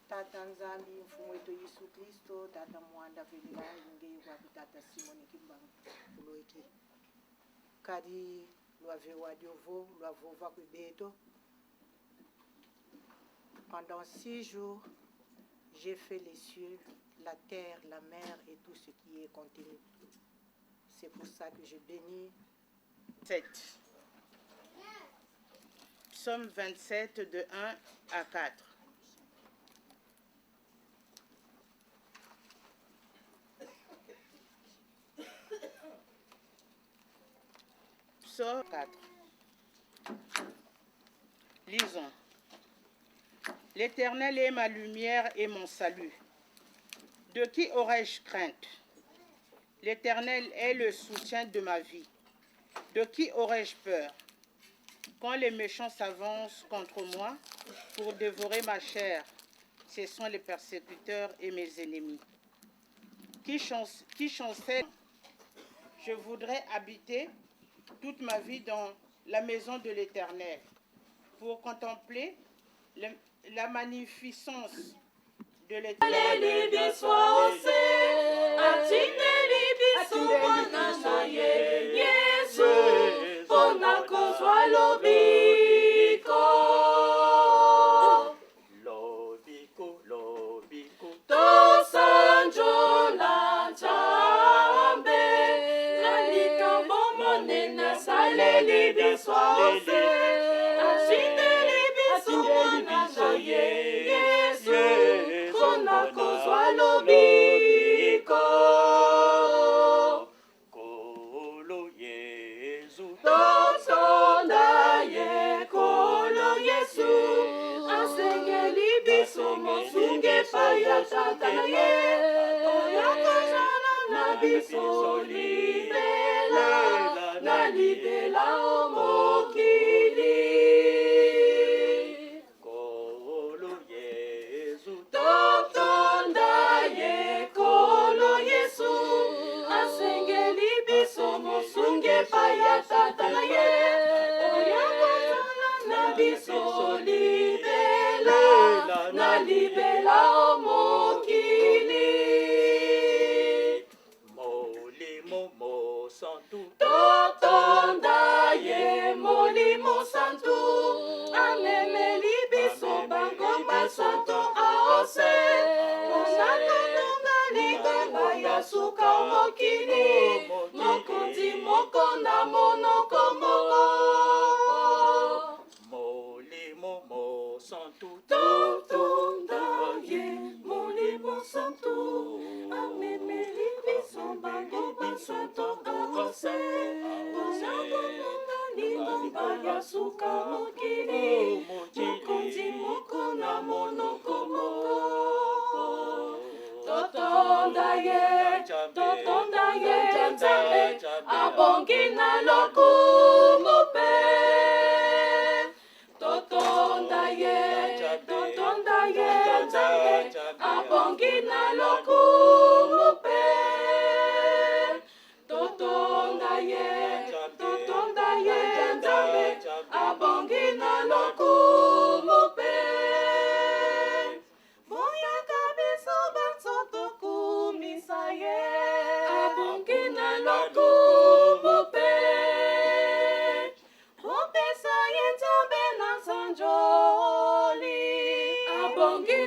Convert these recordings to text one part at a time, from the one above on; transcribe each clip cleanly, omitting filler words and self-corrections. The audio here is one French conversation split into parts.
Tata Nzambi mfumu wetu Yesu Kristo, tata mwanda velila inge kwa tata Simoni Kimbangu uloiki kadi loave wadiovo loavova kubeto. Pendant 6 jours, j'ai fait les cieux, la terre, la mer et tout ce qui est contenu. C'est pour ça que je bénis. 7. Psaume 27 de 1 à 4. Psaume 4. Lisons. L'Éternel est ma lumière et mon salut. De qui aurais-je crainte? L'Éternel est le soutien de ma vie. De qui aurais-je peur? Quand les méchants s'avancent contre moi pour dévorer ma chair, ce sont les persécuteurs et mes ennemis. Qui chancellent? Je voudrais habiter toute ma vie dans la maison de l'Éternel pour contempler la magnificence de l'Éternel.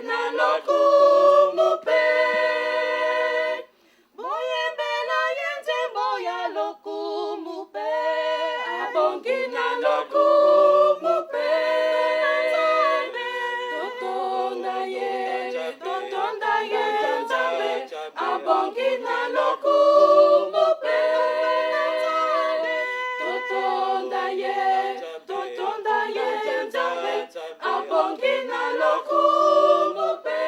na lokumu pe. Boyembela yenjembo ya lokumu pe. Abongi na lokumu pe. Totonda ye Nzambe. Abongi na lokumu pe. Totonda ye Nzambe. Abongi na lokumu pe.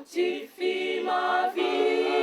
Sanctifie ma vie.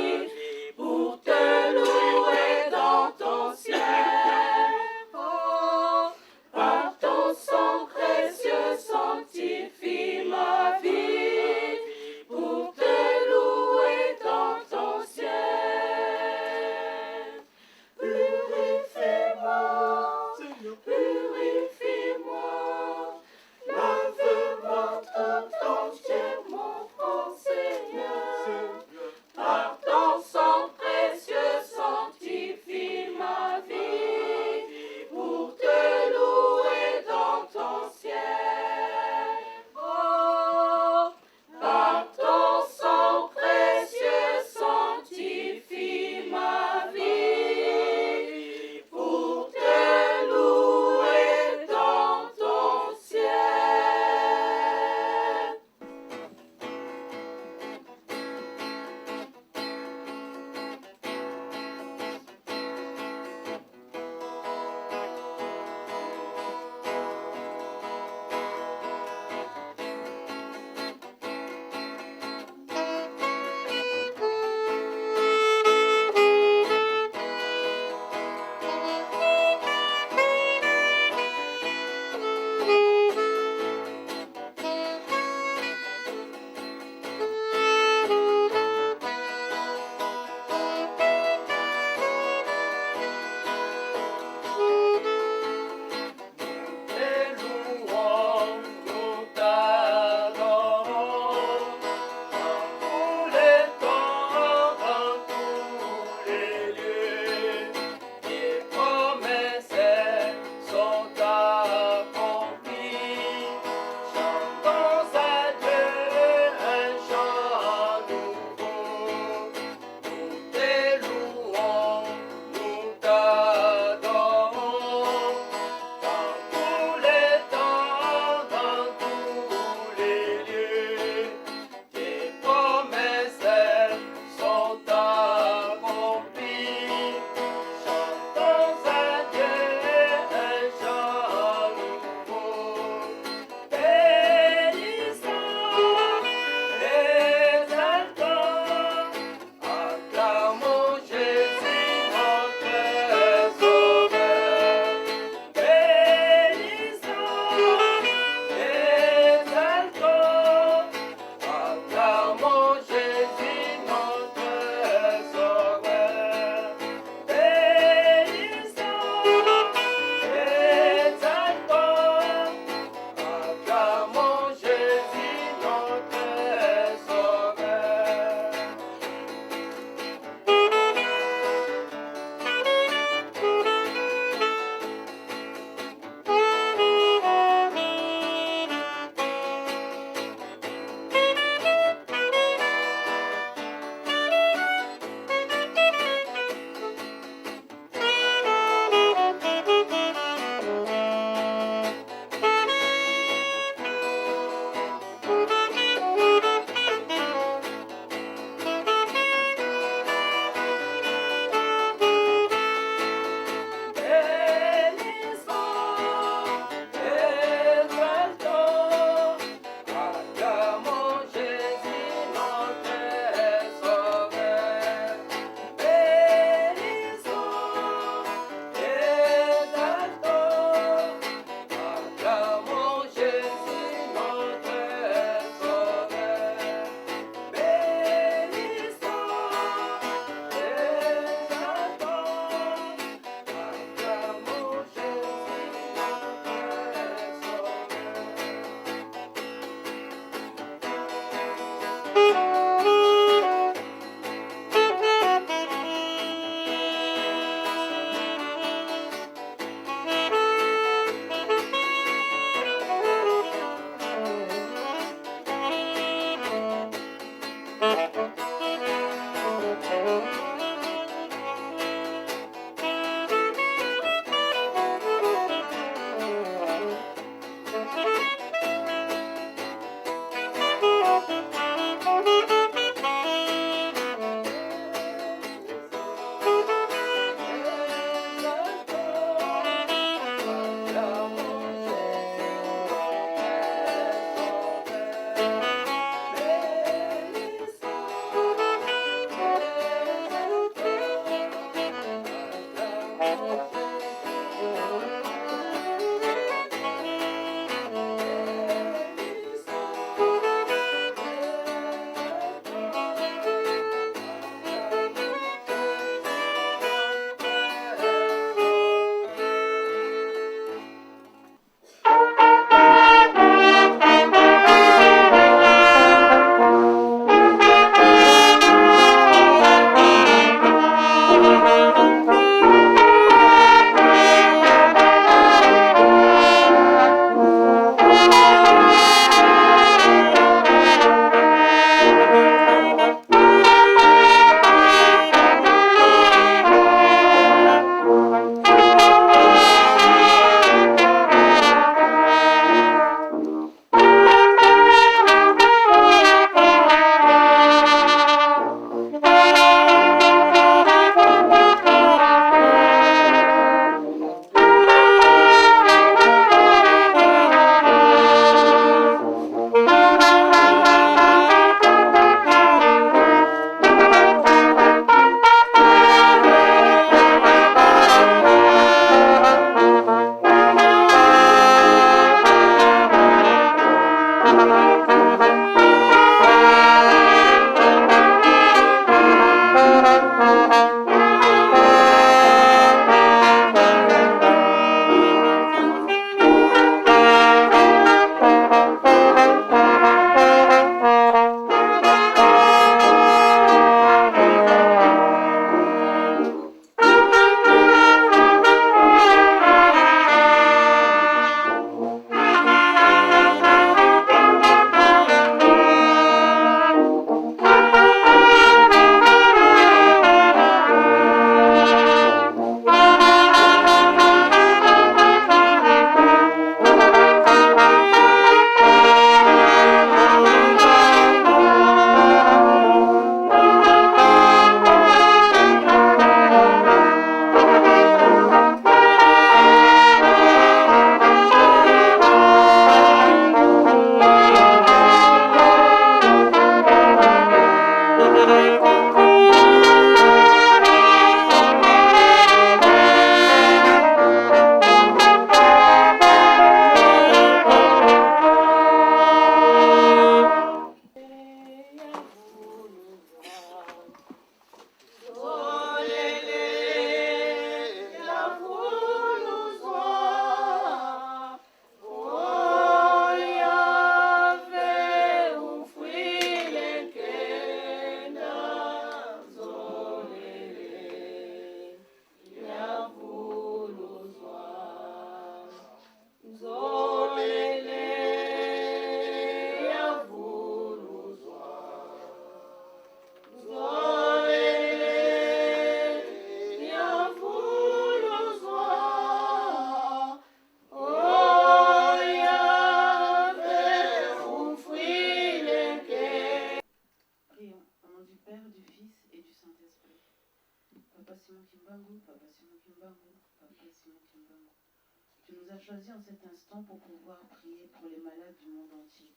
Tu nous as choisis en cet instant pour pouvoir prier pour les malades du monde entier,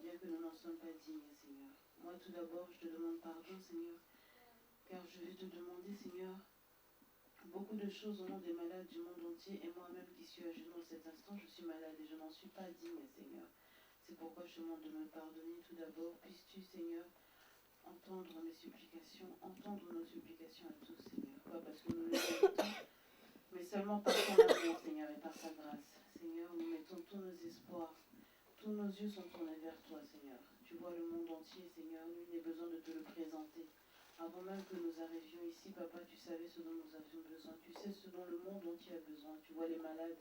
bien que nous n'en sommes pas dignes, Seigneur. Moi, tout d'abord, je te demande pardon, Seigneur, car je vais te demander, Seigneur, beaucoup de choses au nom des malades du monde entier, et moi-même qui suis à genoux en cet instant, je suis malade et je n'en suis pas digne, Seigneur. C'est pourquoi je te demande de me pardonner tout d'abord. Puisses-tu, Seigneur, entendre mes supplications, entendre nos supplications à tous, Seigneur. Pas parce que nous le méritons, mais seulement par ton amour, Seigneur, et par ta grâce. Seigneur, nous mettons tous nos espoirs, tous nos yeux sont tournés vers toi, Seigneur. Tu vois le monde entier, Seigneur, nul n'est besoin de te le présenter. Avant même que nous arrivions ici, Papa, tu savais ce dont nous avions besoin. Tu sais ce dont le monde entier a besoin. Tu vois les malades,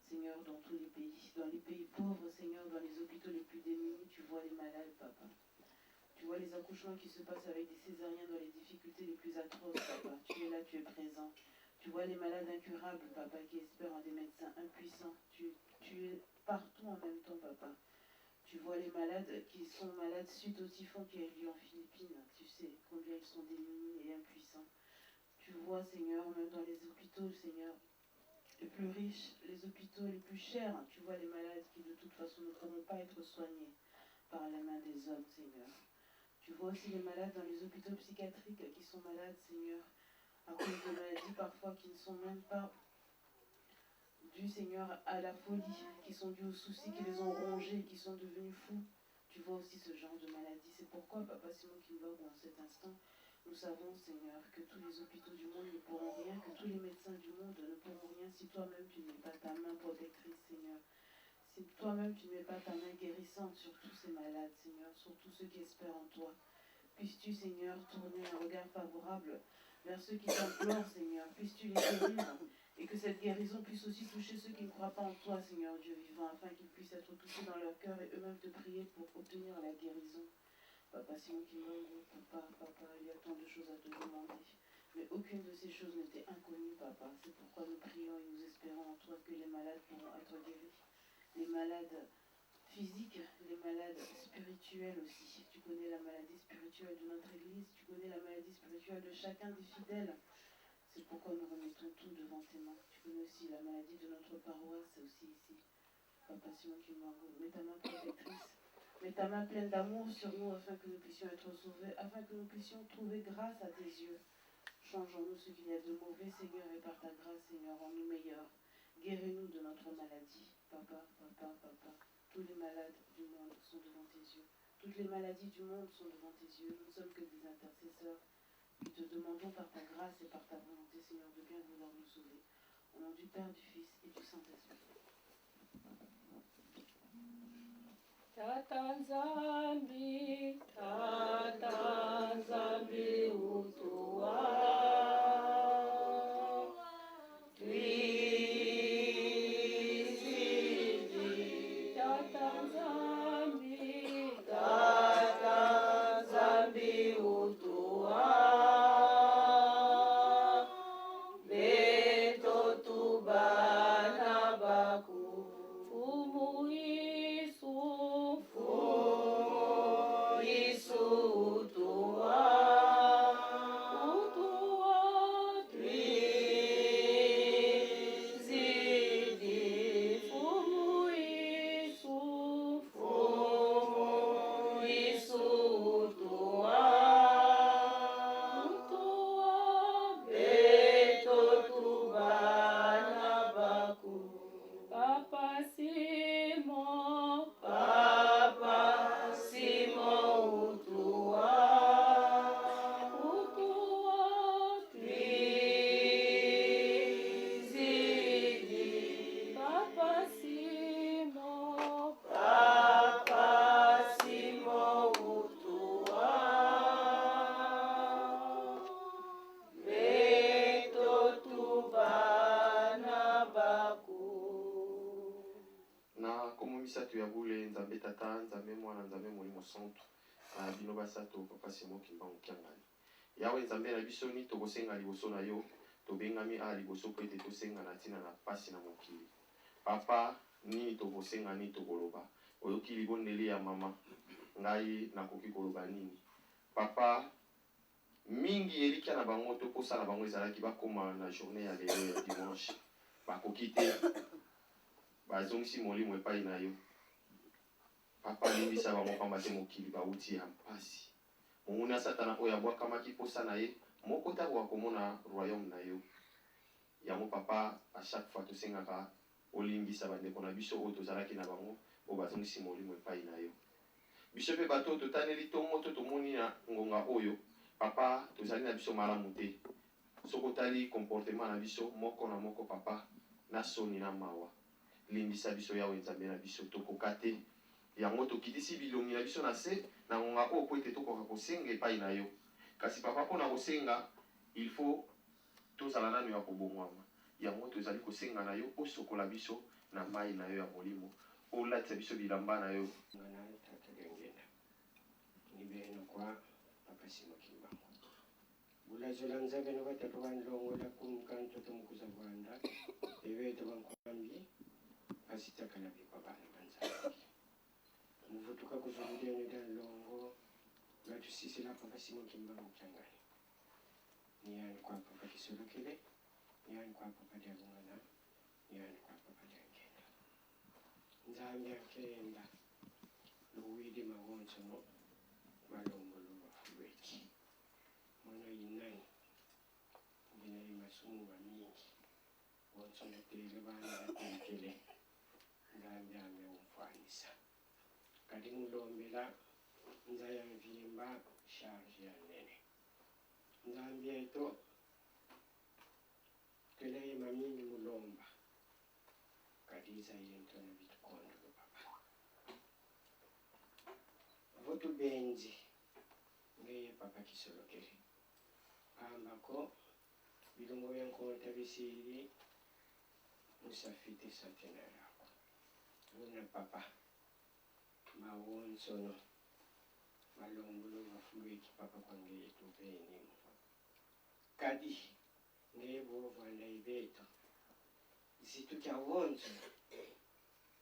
Seigneur, dans tous les pays pauvres, Seigneur, dans les hôpitaux les plus démunis, tu vois les malades, Papa. Tu vois les accouchements qui se passent avec des césariens dans les difficultés les plus atroces, Papa. Tu es là, tu es présent. Tu vois les malades incurables, Papa, qui espèrent en des médecins impuissants. Tu es partout en même temps, Papa. Tu vois les malades qui sont malades suite au typhon qui a eu lieu en Philippines. Tu sais combien ils sont démunis et impuissants. Tu vois, Seigneur, même dans les hôpitaux, Seigneur, les plus riches, les hôpitaux les plus chers, tu vois les malades qui de toute façon ne pourront pas être soignés par la main des hommes, Seigneur. Tu vois aussi les malades dans les hôpitaux psychiatriques qui sont malades, Seigneur, à cause de maladies parfois qui ne sont même pas dues, Seigneur, à la folie, qui sont dues aux soucis qui les ont rongés, qui sont devenus fous. Tu vois aussi ce genre de maladie. C'est pourquoi, Papa Simon Kimbangu, en cet instant, nous savons, Seigneur, que tous les hôpitaux du monde ne pourront rien, que tous les médecins du monde ne pourront rien si toi-même tu ne mets pas ta main protectrice, Seigneur. Si toi-même tu ne mets pas ta main guérissante sur tous ces malades, Seigneur, sur tous ceux qui espèrent en toi. Puisses-tu, Seigneur, tourner un regard favorable vers ceux qui t'implorent, Seigneur. Puisses-tu les guérir et que cette guérison puisse aussi toucher ceux qui ne croient pas en toi, Seigneur Dieu vivant, afin qu'ils puissent être touchés dans leur cœur et eux-mêmes te prier pour obtenir la guérison. Papa Simon Kimbangu, papa, il y a tant de choses à te demander. Mais aucune de ces choses n'était inconnue, Papa. C'est pourquoi nous prions et nous espérons en toi que les malades pourront être guéris. Les malades physiques, les malades spirituels aussi. Tu connais la maladie spirituelle de notre Église, tu connais la maladie spirituelle de chacun des fidèles. C'est pourquoi nous remettons tout devant tes mains. Tu connais aussi la maladie de notre paroisse, c'est aussi ici. Papa Simon Kimbangu, mets ta main protectrice. Mets ta main pleine d'amour sur nous afin que nous puissions être sauvés, afin que nous puissions trouver grâce à tes yeux. Changeons-nous ce qu'il y a de mauvais, Seigneur, et par ta grâce, Seigneur, rends-nous meilleurs. Guéris-nous de notre maladie. Papa. Tous les malades du monde sont devant tes yeux. Toutes les maladies du monde sont devant tes yeux. Nous ne sommes que des intercesseurs. Nous te demandons par ta grâce et par ta volonté, Seigneur, de bien vouloir nous sauver. Au nom du Père, du Fils et du Saint-Esprit. Tata Nzambi, utuwa. Twisidi, Tata Nzambi, utuwa. Beto tubana baku, Fumu Isu, utuwa. mon centre bino basato papa Simon Kimbangu Kiangani yawe nzambe na biso ni tokosenga liboso na yo tobengami a liboso po ete tosenga na ntina na pasi na mokili papa nini tokosenga nini tokoloba oyoki libondeli ya mama ngai nakoki koloba nini papa mingi elikia na bango to posala bango ezalaki bakoma na journée ya lelo ya dimanche bakoki te bazongisi molimo epai na yo papa limbisa bango pamba te mokili bauti ya mpasi monguna satana oyo abwakamaki posa na ye moko ntango akomona royaume na yo yango papa à chaque fois tosengaka olimbisa bandeko na biso oyo tozalaki na bango oyo bazongisi molimo epai na yo biso mpe bato oyo totaneli tongo to tomoni na ngonga oyo papa tozali na biso malamu te soki otali comportement na biso moko na moko papa na soni na mawa limbisa biso yawe nzambe na biso tokoka te yango tokitisi bilongi na biso na se na ngonga oyo po ete tokoka kosenga epai na yo kasi papa mpona kosenga il faut tozala nano ya kobongwama yango tozali kosenga na yo osokola biso na mai na yo ya molimo olatisa biso bilamba na yo ngana tata gengena nibeno kwa papa Simon Kimbangu bulazola nzambe no batatu bandongola kumkanto tumukuza Rwanda ebeto bankwambi asitakana bikwa bana banzangi muvutuka kuzulidene dalongo ngatusisila papa Simon Kimbangu Kiangani niyani kwa papa Kisolokele niyani kwa papa Diabungana niyani kwa papa Diangena nzambi akenda luwidi mawonso no malombolo bafulweki mwana yinani ngina imasumu bamingi wonso ndetele bana batekele nzambi ameumfanisa kadi mulombela nzayamvimba charge ya nene nzambi eto tele mamini mulomba kadi zayento na bitukondo papa votu benzi ngeye papa Kisolokele ambako bilongo byankota bisiri musafite centenaire yako una papa mawonsono malombolo bafulweki papa kwangeye tubeni kadi ngeye bovanda ibeto zitu kya wonso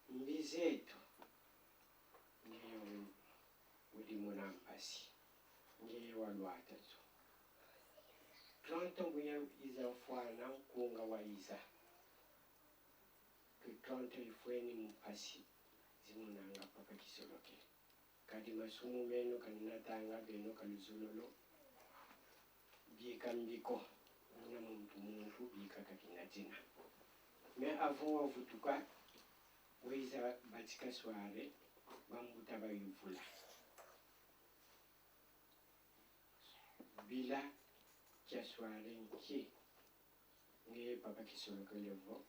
mbizetu ngeye udimona mpasi ngeye walwata tu Tronto mbuya iza mfwana nkunga wa iza Tronto ifweni mpasi zimunanga papa Kisolokele kadi masumu meno kaninatanga beno kaluzulolo bika mbiko muna muntu bika kakinatina me avant wavutuka waiza batika soare bambuta bayuvula bila kia soare nki ngeye papa Kisolokele vo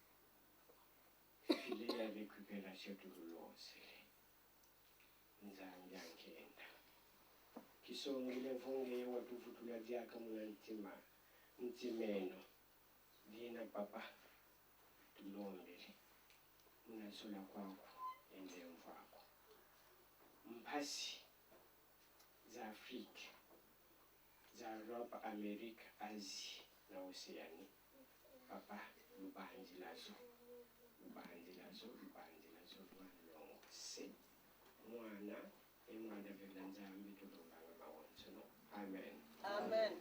file ya récupération tululonsele nzambi ankenda kisongile mfongeye watuvutula dyaka muna ntimeno dina papa tulombele munasola kwako endemvu ako mpasi za Afrika za Europa, Amerika, Asia na Oceani papa lubanzilazo lwanlongo se mwana emwana vela nzambi tulombanga mawonsono amen Amen.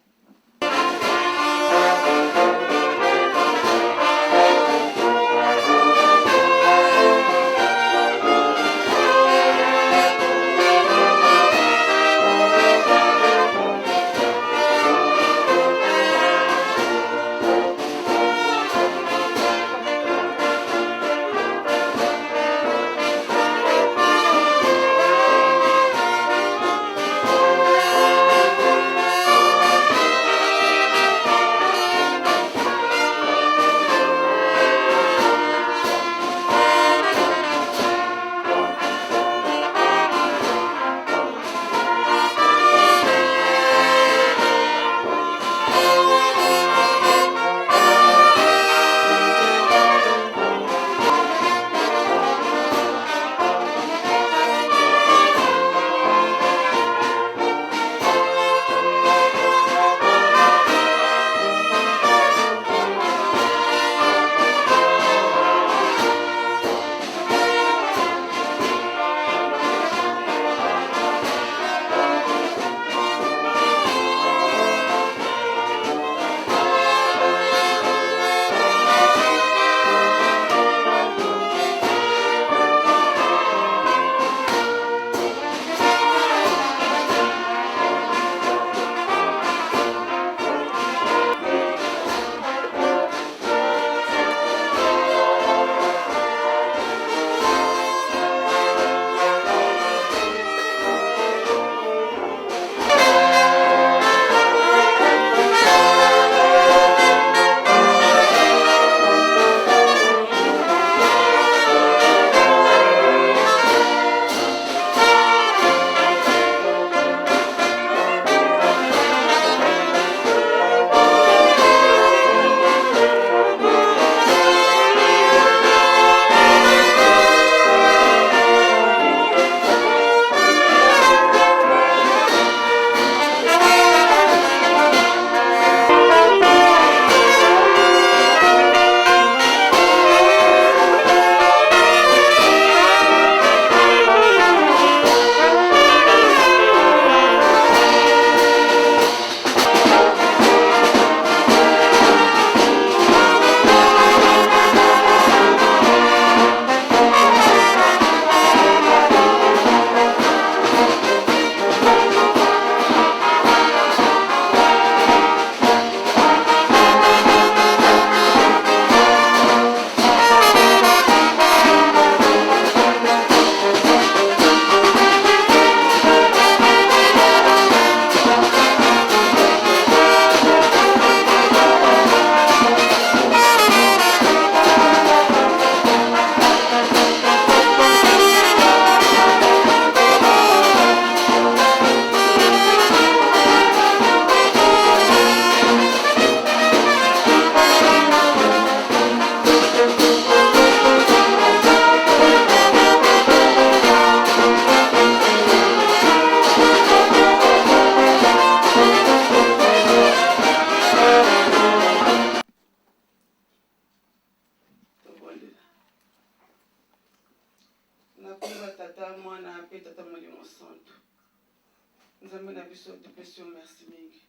biso topesi yo merci mingi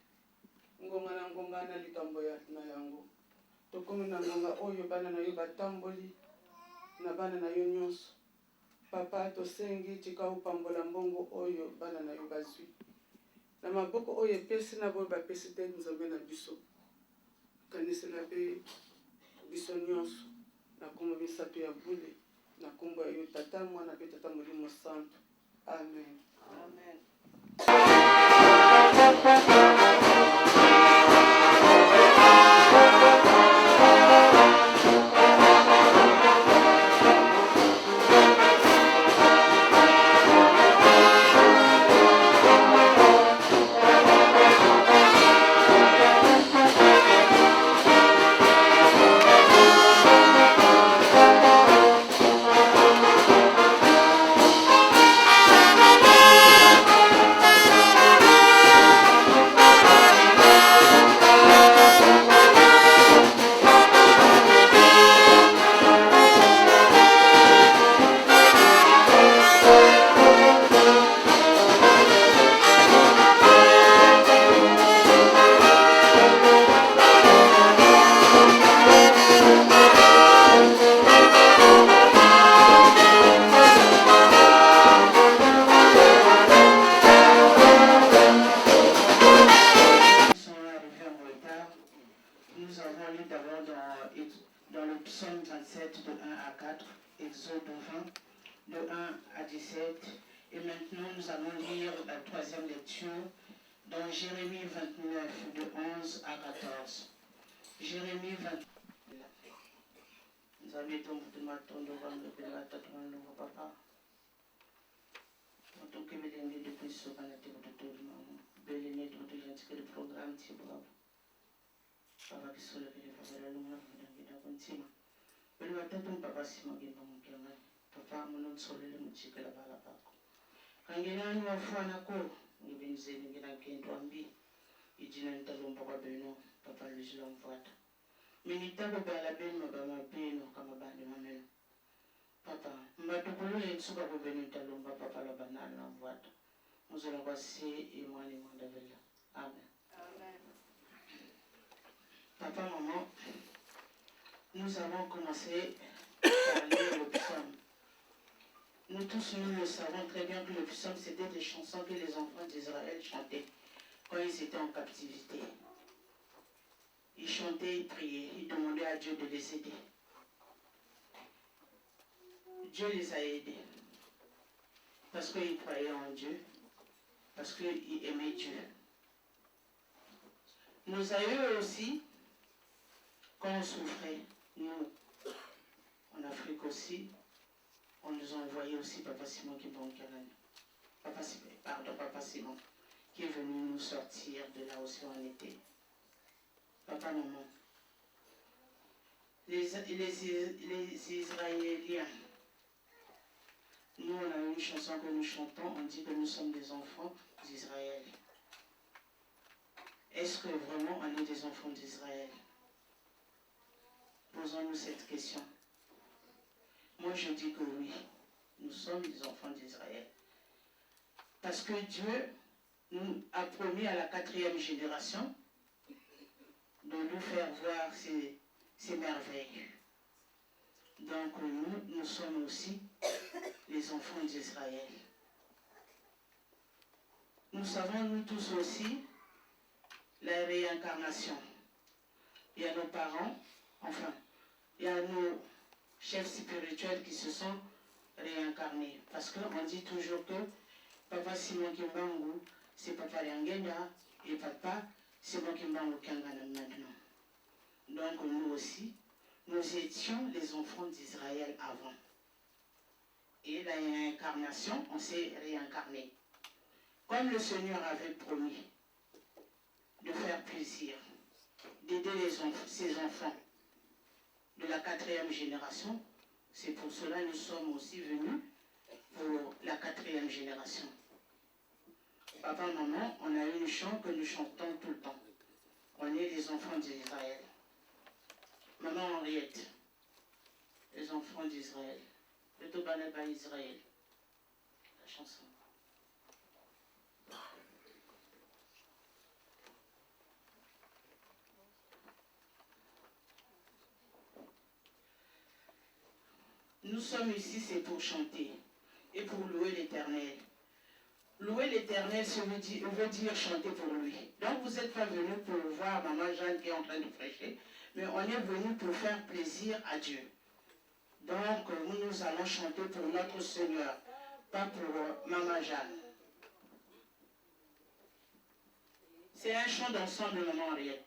ngonga na ngonga na likambo na yango tokomi na ngonga oyo bana na yo batamboli na bana na yo nyonso papa tosengi tika opambola mbongo oyo bana na yo bazwi na maboko oyo epesi na boyo bapesi te nzambe na biso kanisela mpe biso nyonso na kombo misato ya bule na kombo ya yo tata mwana mpe tata molimo santo amen. Amen. Dans le psaume 27 de 1 à 4, Exode 20 de 1 à 17. Et maintenant, nous allons lire la troisième lecture dans Jérémie 29 de 11 à 14. Jérémie 29. Nous avons été papa. En tant que Mélanie depuis ce matin, Mélanie de programme papa kisolo kile fabela lumna fudangida kontima bali watatu papa simagimba mukema papa muno solele muchikela bala bako kangenani wafana ko ngibenzeni ngina kento ambi ijina nitalomba kwa beno papa lujila mfuata minitako bala beno mabama beno kama bande mameno papa mbatokolo nsuka ko beno nitalomba papa la banana na mfuata muzola kwa si imani mwanda vela amen. Papa, maman, nous avons commencé par lire le psaume. Nous tous, nous le savons très bien que le psaume, c'était des chansons que les enfants d'Israël chantaient quand ils étaient en captivité. Ils chantaient, ils priaient, ils demandaient à Dieu de les aider. Dieu les a aidés parce qu'ils croyaient en Dieu, parce qu'ils aimaient Dieu. Nos aïeux aussi, quand on souffrait, nous, en Afrique aussi, on nous envoyait aussi Papa Simon qui est bon Papa Simon, qui est venu nous sortir de là où on était. Papa, maman. Les Israéliens, nous, on a une chanson que nous chantons, on dit que nous sommes des enfants d'Israël. Est-ce que vraiment on est des enfants d'Israël? Posons-nous cette question. Moi, je dis que oui, nous sommes des enfants d'Israël. Parce que Dieu nous a promis à la 4e génération de nous faire voir ces merveilles. Donc nous sommes aussi les enfants d'Israël. Nous savons, nous tous aussi, la réincarnation. Il y a nos parents, enfin, il y a nos chefs spirituels qui se sont réincarnés. Parce qu'on dit toujours que Papa Simon Kimbangu, c'est Papa Liangenda, et Papa Simon Kimbangu Kangana maintenant. Donc nous aussi, nous étions les enfants d'Israël avant. Et la réincarnation, on s'est réincarné. Comme le Seigneur avait promis de faire plaisir, d'aider ses enfants de la 4e génération, c'est pour cela que nous sommes aussi venus pour la 4e génération. Papa, maman, on a une chant que nous chantons tout le temps. On est les enfants d'Israël. Maman Henriette, les enfants d'Israël. Le Tobané par Israël. La chanson. nous sommes ici, c'est pour chanter et pour louer l'Éternel. Louer l'Éternel, ça veut dire chanter pour lui. Donc vous n'êtes pas venus pour voir Maman Jeanne qui est en train de prêcher, mais on est venus pour faire plaisir à Dieu. Donc nous allons chanter pour notre Seigneur, pas pour Maman Jeanne. C'est un chant d'ensemble, Maman Henriette.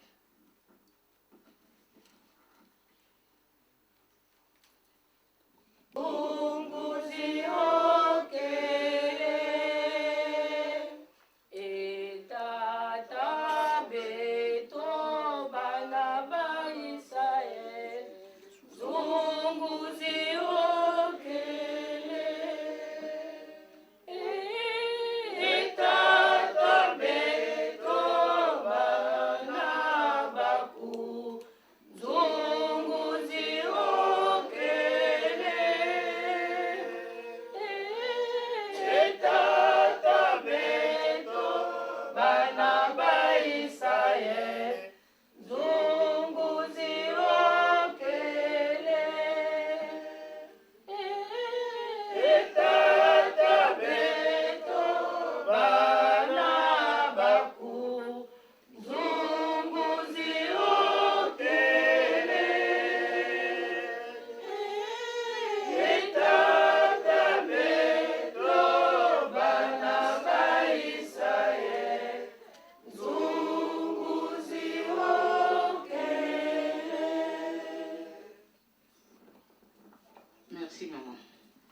Merci maman.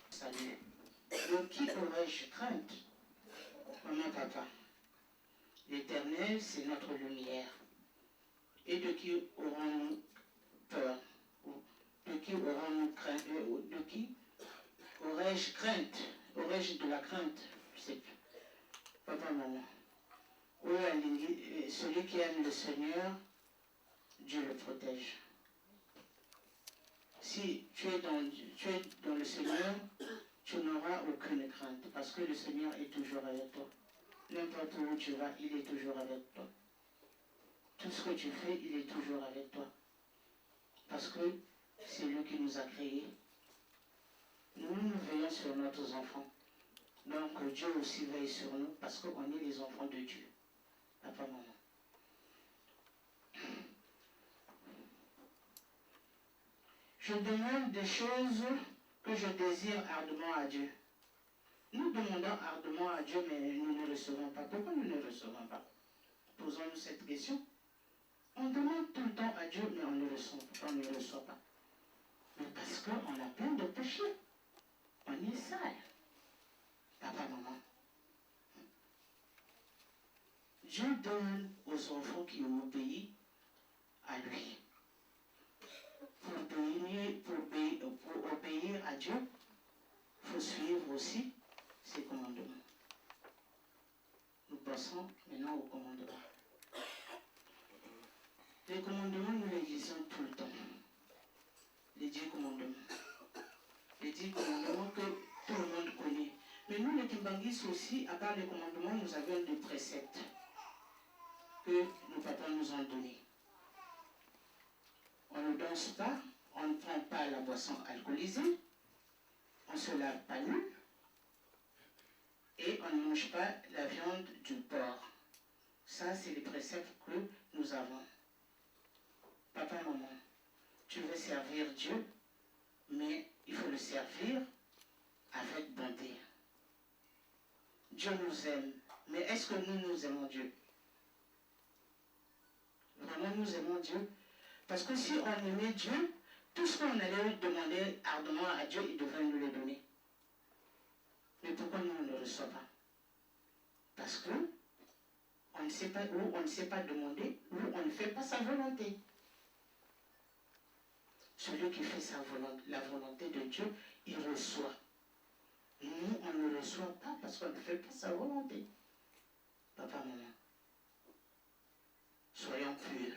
Salut. De qui aurais-je crainte? Maman, papa. L'Éternel, c'est notre lumière. Et de qui aurons-nous peur? De qui aurons-nous crainte? De qui aurais-je crainte? Aurais-je de la crainte? Je sais plus. Papa, maman. Oui, celui qui aime le Seigneur, Dieu le protège. Si tu es dans le Seigneur, tu n'auras aucune crainte parce que le Seigneur est toujours avec toi. N'importe où tu vas, il est toujours avec toi. Tout ce que tu fais, il est toujours avec toi. Parce que c'est lui qui nous a créés. Nous veillons sur nos enfants. Donc Dieu aussi veille sur nous parce qu'on est les enfants de Dieu. Papa, maman. Je demande des choses que je désire ardemment à Dieu. Nous demandons ardemment à Dieu, mais nous ne recevons pas. Pourquoi nous ne recevons pas? Posons-nous cette question. On demande tout le temps à Dieu, mais on ne le reçoit pas. Mais parce qu'on a plein de péchés. On est sale. Papa, maman. Dieu donne aux enfants qui obéissent à lui. Pour obéir à Dieu, il faut suivre aussi ses commandements. Nous passons maintenant aux commandements. Les commandements, nous les lisons tout le temps. Les 10 commandements. Les 10 commandements que tout le monde connaît. Mais nous, les Kimbangis aussi, à part les commandements, nous avons des préceptes que nos papas nous ont donnés. On ne danse pas, on ne prend pas la boisson alcoolisée, on ne se lave pas nu et on ne mange pas la viande du porc. Ça, c'est les préceptes que nous avons. Papa, maman, tu veux servir Dieu, mais il faut le servir avec bonté. Dieu nous aime, mais est-ce que nous aimons Dieu? Vraiment, nous aimons Dieu? Parce que si on aimait Dieu, tout ce qu'on allait demander ardemment à Dieu, il devrait nous le donner. Mais pourquoi nous ne le recevons pas? Parce que on ne sait pas où, on ne sait pas demander, ou on ne fait pas sa volonté. Celui qui fait la volonté de Dieu, il reçoit. Nous, on ne reçoit pas parce qu'on ne fait pas sa volonté. Papa, maman, soyons purs.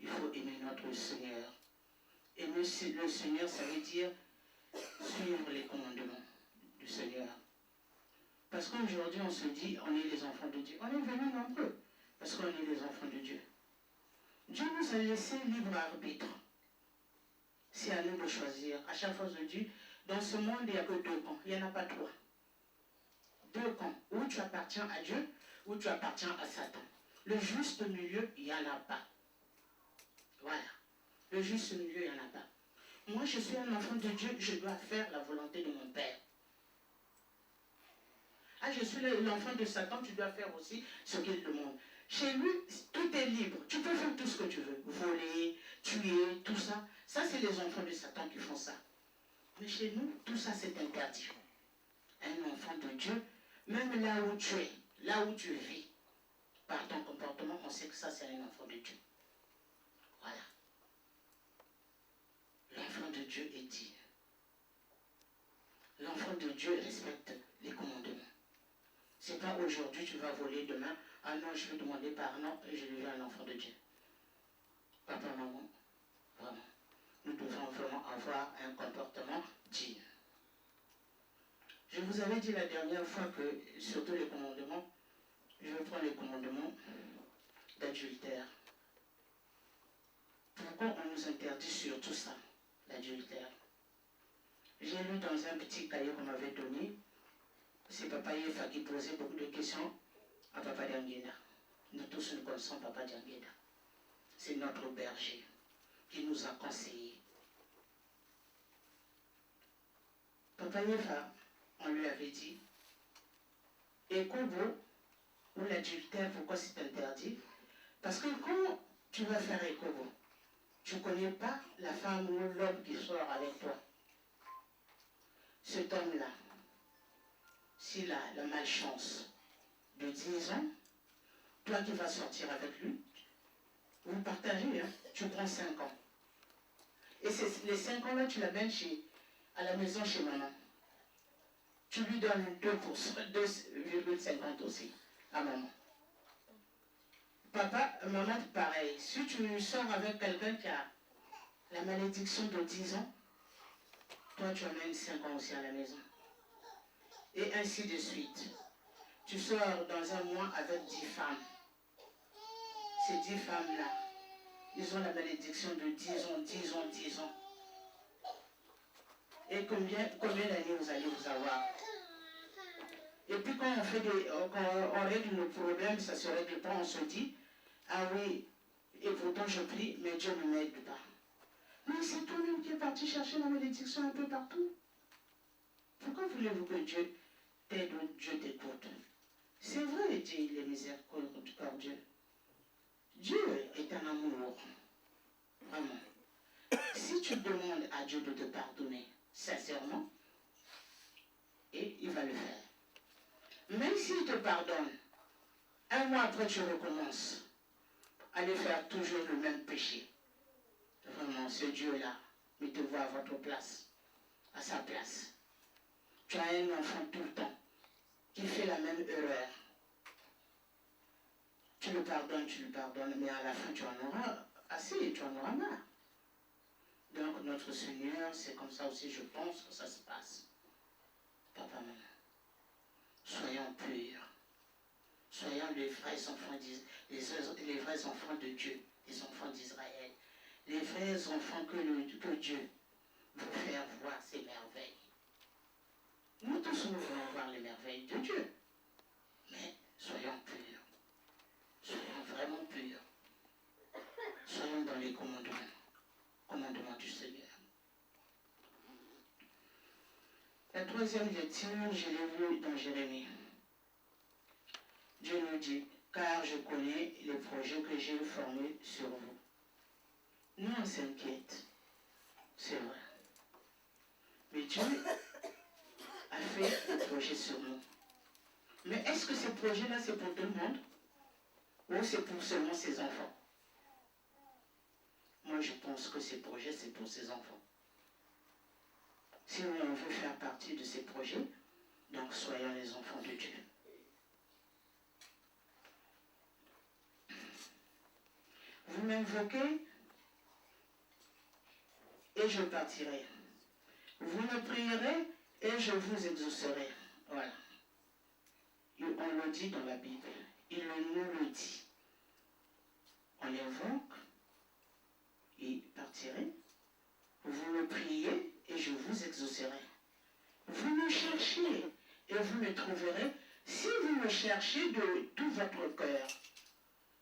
Il faut aimer notre Seigneur. Aimer le Seigneur, ça veut dire suivre les commandements du Seigneur. Parce qu'aujourd'hui, on se dit, on est les enfants de Dieu. On est venus nombreux, parce qu'on est les enfants de Dieu. Dieu nous a laissé libre arbitre. C'est à nous de choisir. À chaque fois, je dis, dans ce monde, il n'y a que 2 camps. Il n'y en a pas 3. 2 camps. Où tu appartiens à Dieu, ou tu appartiens à Satan. Le juste milieu, il n'y en a pas. Voilà. Le juste milieu, il n'y en a pas. Moi, je suis un enfant de Dieu, je dois faire la volonté de mon Père. Ah, je suis l'enfant de Satan, tu dois faire aussi ce qu'il demande. Chez lui, tout est libre. Tu peux faire tout ce que tu veux. Voler, tuer, tout ça. Ça, c'est les enfants de Satan qui font ça. Mais chez nous, tout ça, c'est interdit. Un enfant de Dieu, même là où tu es, là où tu vis, par ton comportement, on sait que ça, c'est un enfant de Dieu. Voilà. L'enfant de Dieu est digne. L'enfant de Dieu respecte les commandements. C'est pas aujourd'hui tu vas voler, demain, ah non, je vais demander pardon et je deviens un enfant de Dieu. Papa, maman, vraiment. Nous devons vraiment avoir un comportement digne. Je vous avais dit la dernière fois que, surtout les commandements, je vais prendre les commandements d'adultère. Pourquoi on nous interdit sur tout ça, l'adultère? J'ai lu dans un petit cahier qu'on m'avait donné, c'est Papa Yefa qui posait beaucoup de questions à Papa Diangueda. Nous tous nous connaissons Papa Diangueda. C'est notre berger qui nous a conseillés. Papa Yefa, on lui avait dit, et Kobo, ou l'adultère, pourquoi c'est interdit? Parce que quand tu vas faire Ekobo, tu ne connais pas la femme ou l'homme qui sort avec toi. Cet homme-là, s'il a la malchance de 10 ans, toi qui vas sortir avec lui, vous partagez, hein, tu prends 5 ans. Et les 5 ans-là, tu l'amènes à la maison chez maman. Tu lui donnes 2,50 aussi à maman. Papa, maman, pareil. Si tu sors avec quelqu'un qui a la malédiction de 10 ans, toi tu amènes 5 ans aussi à la maison. Et ainsi de suite. Tu sors dans un mois avec 10 femmes. Ces 10 femmes-là, ils ont la malédiction de 10 ans, 10 ans, 10 ans. Et combien d'années vous allez vous avoir? Et puis quand on règle le problème, ça ne se règle pas, on se dit, ah oui, et pourtant je prie, mais Dieu ne m'aide pas. Mais c'est toi-même qui es parti chercher la malédiction un peu partout. Pourquoi voulez-vous que Dieu t'aide ou Dieu t'écoute? C'est vrai, Dieu, il est miséricordieux. Dieu est un amour. Vraiment. Si tu demandes à Dieu de te pardonner sincèrement, et il va le faire. Même s'il te pardonne, un mois après tu recommences à aller faire toujours le même péché. Vraiment, ce Dieu-là, mettez-vous à votre place, à sa place. Tu as un enfant tout le temps qui fait la même erreur. Tu le pardonnes, mais à la fin tu en auras assez, tu en auras marre. Donc notre Seigneur, c'est comme ça aussi, je pense que ça se passe. Papa, maman, soyons purs. Soyons les vrais enfants, les vrais enfants de Dieu, les enfants d'Israël. Les vrais enfants que Dieu veut faire voir ses merveilles. Nous tous, nous voulons voir les merveilles de Dieu. Mais soyons purs. Soyons vraiment purs. Soyons dans les commandements du Seigneur. La troisième lecture, je l'ai vue dans Jérémie. Dieu nous dit, car je connais les projets que j'ai formés sur vous. Nous, on s'inquiète, c'est vrai. Mais Dieu a fait des projets sur nous. Mais est-ce que ces projets-là, c'est pour tout le monde? Ou c'est pour seulement ses enfants? Moi, je pense que ces projets, c'est pour ses enfants. Si on veut faire partie de ces projets, donc soyons les enfants de Dieu. Vous m'invoquez et je partirai. Vous me prierez et je vous exaucerai. Voilà. Et on le dit dans la Bible. Il nous le dit. On invoque et partirai. Vous me priez et je vous exaucerai. Vous me cherchez et vous me trouverez si vous me cherchez de tout votre cœur.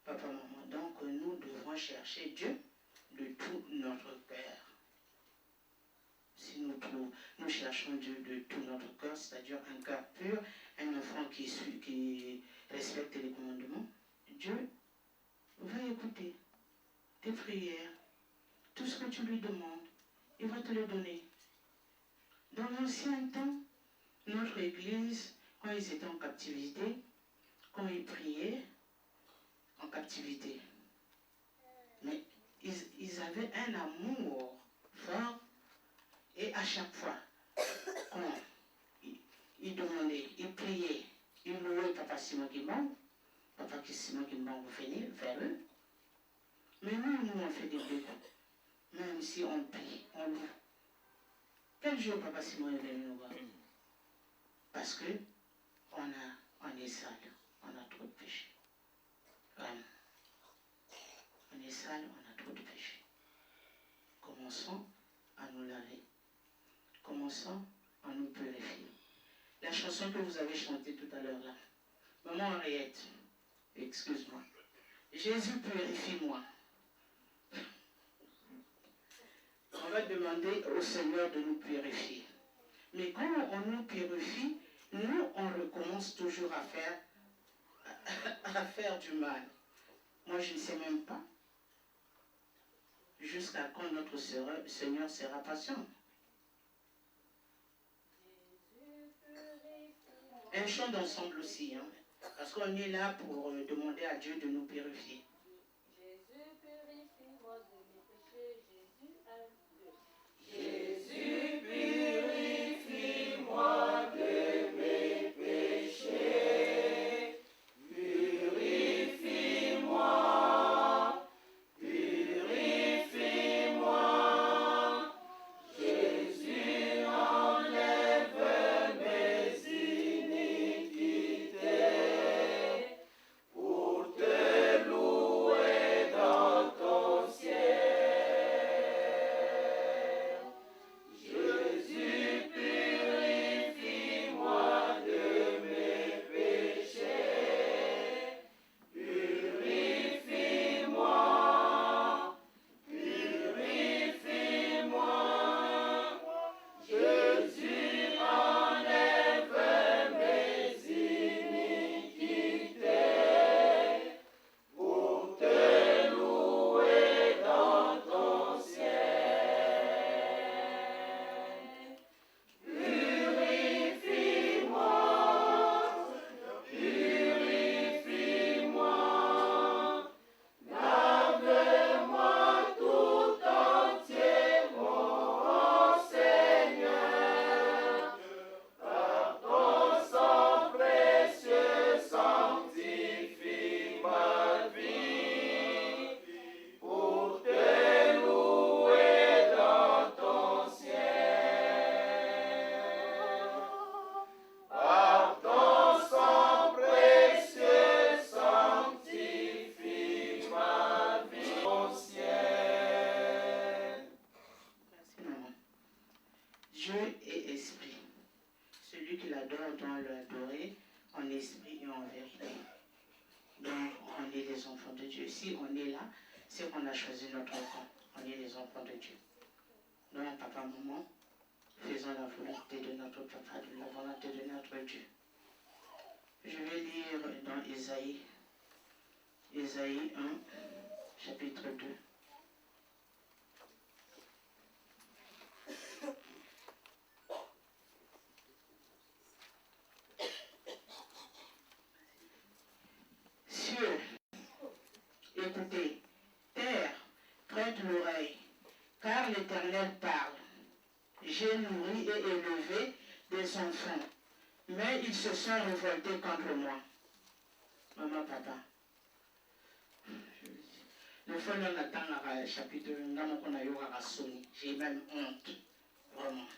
Papa, maman, donc nous devons chercher Dieu de tout notre cœur. Si nous cherchons Dieu de tout notre cœur, c'est-à-dire un cœur pur, un enfant qui respecte les commandements, Dieu va écouter tes prières, tout ce que tu lui demandes, il va te le donner. Dans l'ancien temps, notre Église, quand ils étaient en captivité, quand ils priaient en captivité, mais ils avaient un amour fort et à chaque fois, quand ils demandaient, ils priaient, ils louaient Papa Simon Kimbang, Papa Simon Kimbang vous venez vers eux. Mais nous, on fait des béquilles. Même si on prie, on loue. Quel jour Papa Simon est venu nous voir? Parce que on est sale, on a trop de péché. Vraiment. On est sale, on a trop de péché. Commençons à nous laver. Commençons à nous purifier. La chanson que vous avez chantée tout à l'heure là. Maman Henriette, excuse-moi. Jésus, purifie-moi. On va demander au Seigneur de nous purifier. Mais quand on nous purifie, nous, on recommence toujours à faire du mal. Moi, je ne sais même pas jusqu'à quand notre Seigneur sera patient. Un chant d'ensemble aussi, hein, parce qu'on est là pour demander à Dieu de nous purifier. Jésus, purifie-moi de mes péchés, Jésus, purifie-moi de mes péchés. Purifie-moi, purifie-moi. Jésus, enlève mes iniquités pour te louer dans ton ciel. Jésus, purifie-moi de mes péchés. Purifie-moi, purifie-moi. Jésus, enlève mes iniquités pour te louer dans ton ciel. Purifie-moi, purifie-moi. Lave-moi tout entièrement, Seigneur. Par ton sang précieux, sanctifie ma vie pour te louer dans ton ciel. Par ton sang précieux, sanctifie ma vie au ciel. Merci, maman. Dieu est esprit. Celui qui l'adore doit l'adorer en esprit et en vérité. Donc, on est les enfants de Dieu. Si on est là, c'est qu'on a choisi notre camp. On est les enfants de Dieu. Donc, papa, maman, faisons la volonté de notre papa, de la volonté de notre Dieu. Je vais lire dans Ésaïe 1, chapitre 2. Cieux, écoutez, terre, prête l'oreille, car l'Éternel parle. J'ai nourri et élevé des enfants, mais ils se sont révoltés contre moi. Maman, papa. Le fois où on attend le chapitre, j'ai même honte. Vraiment.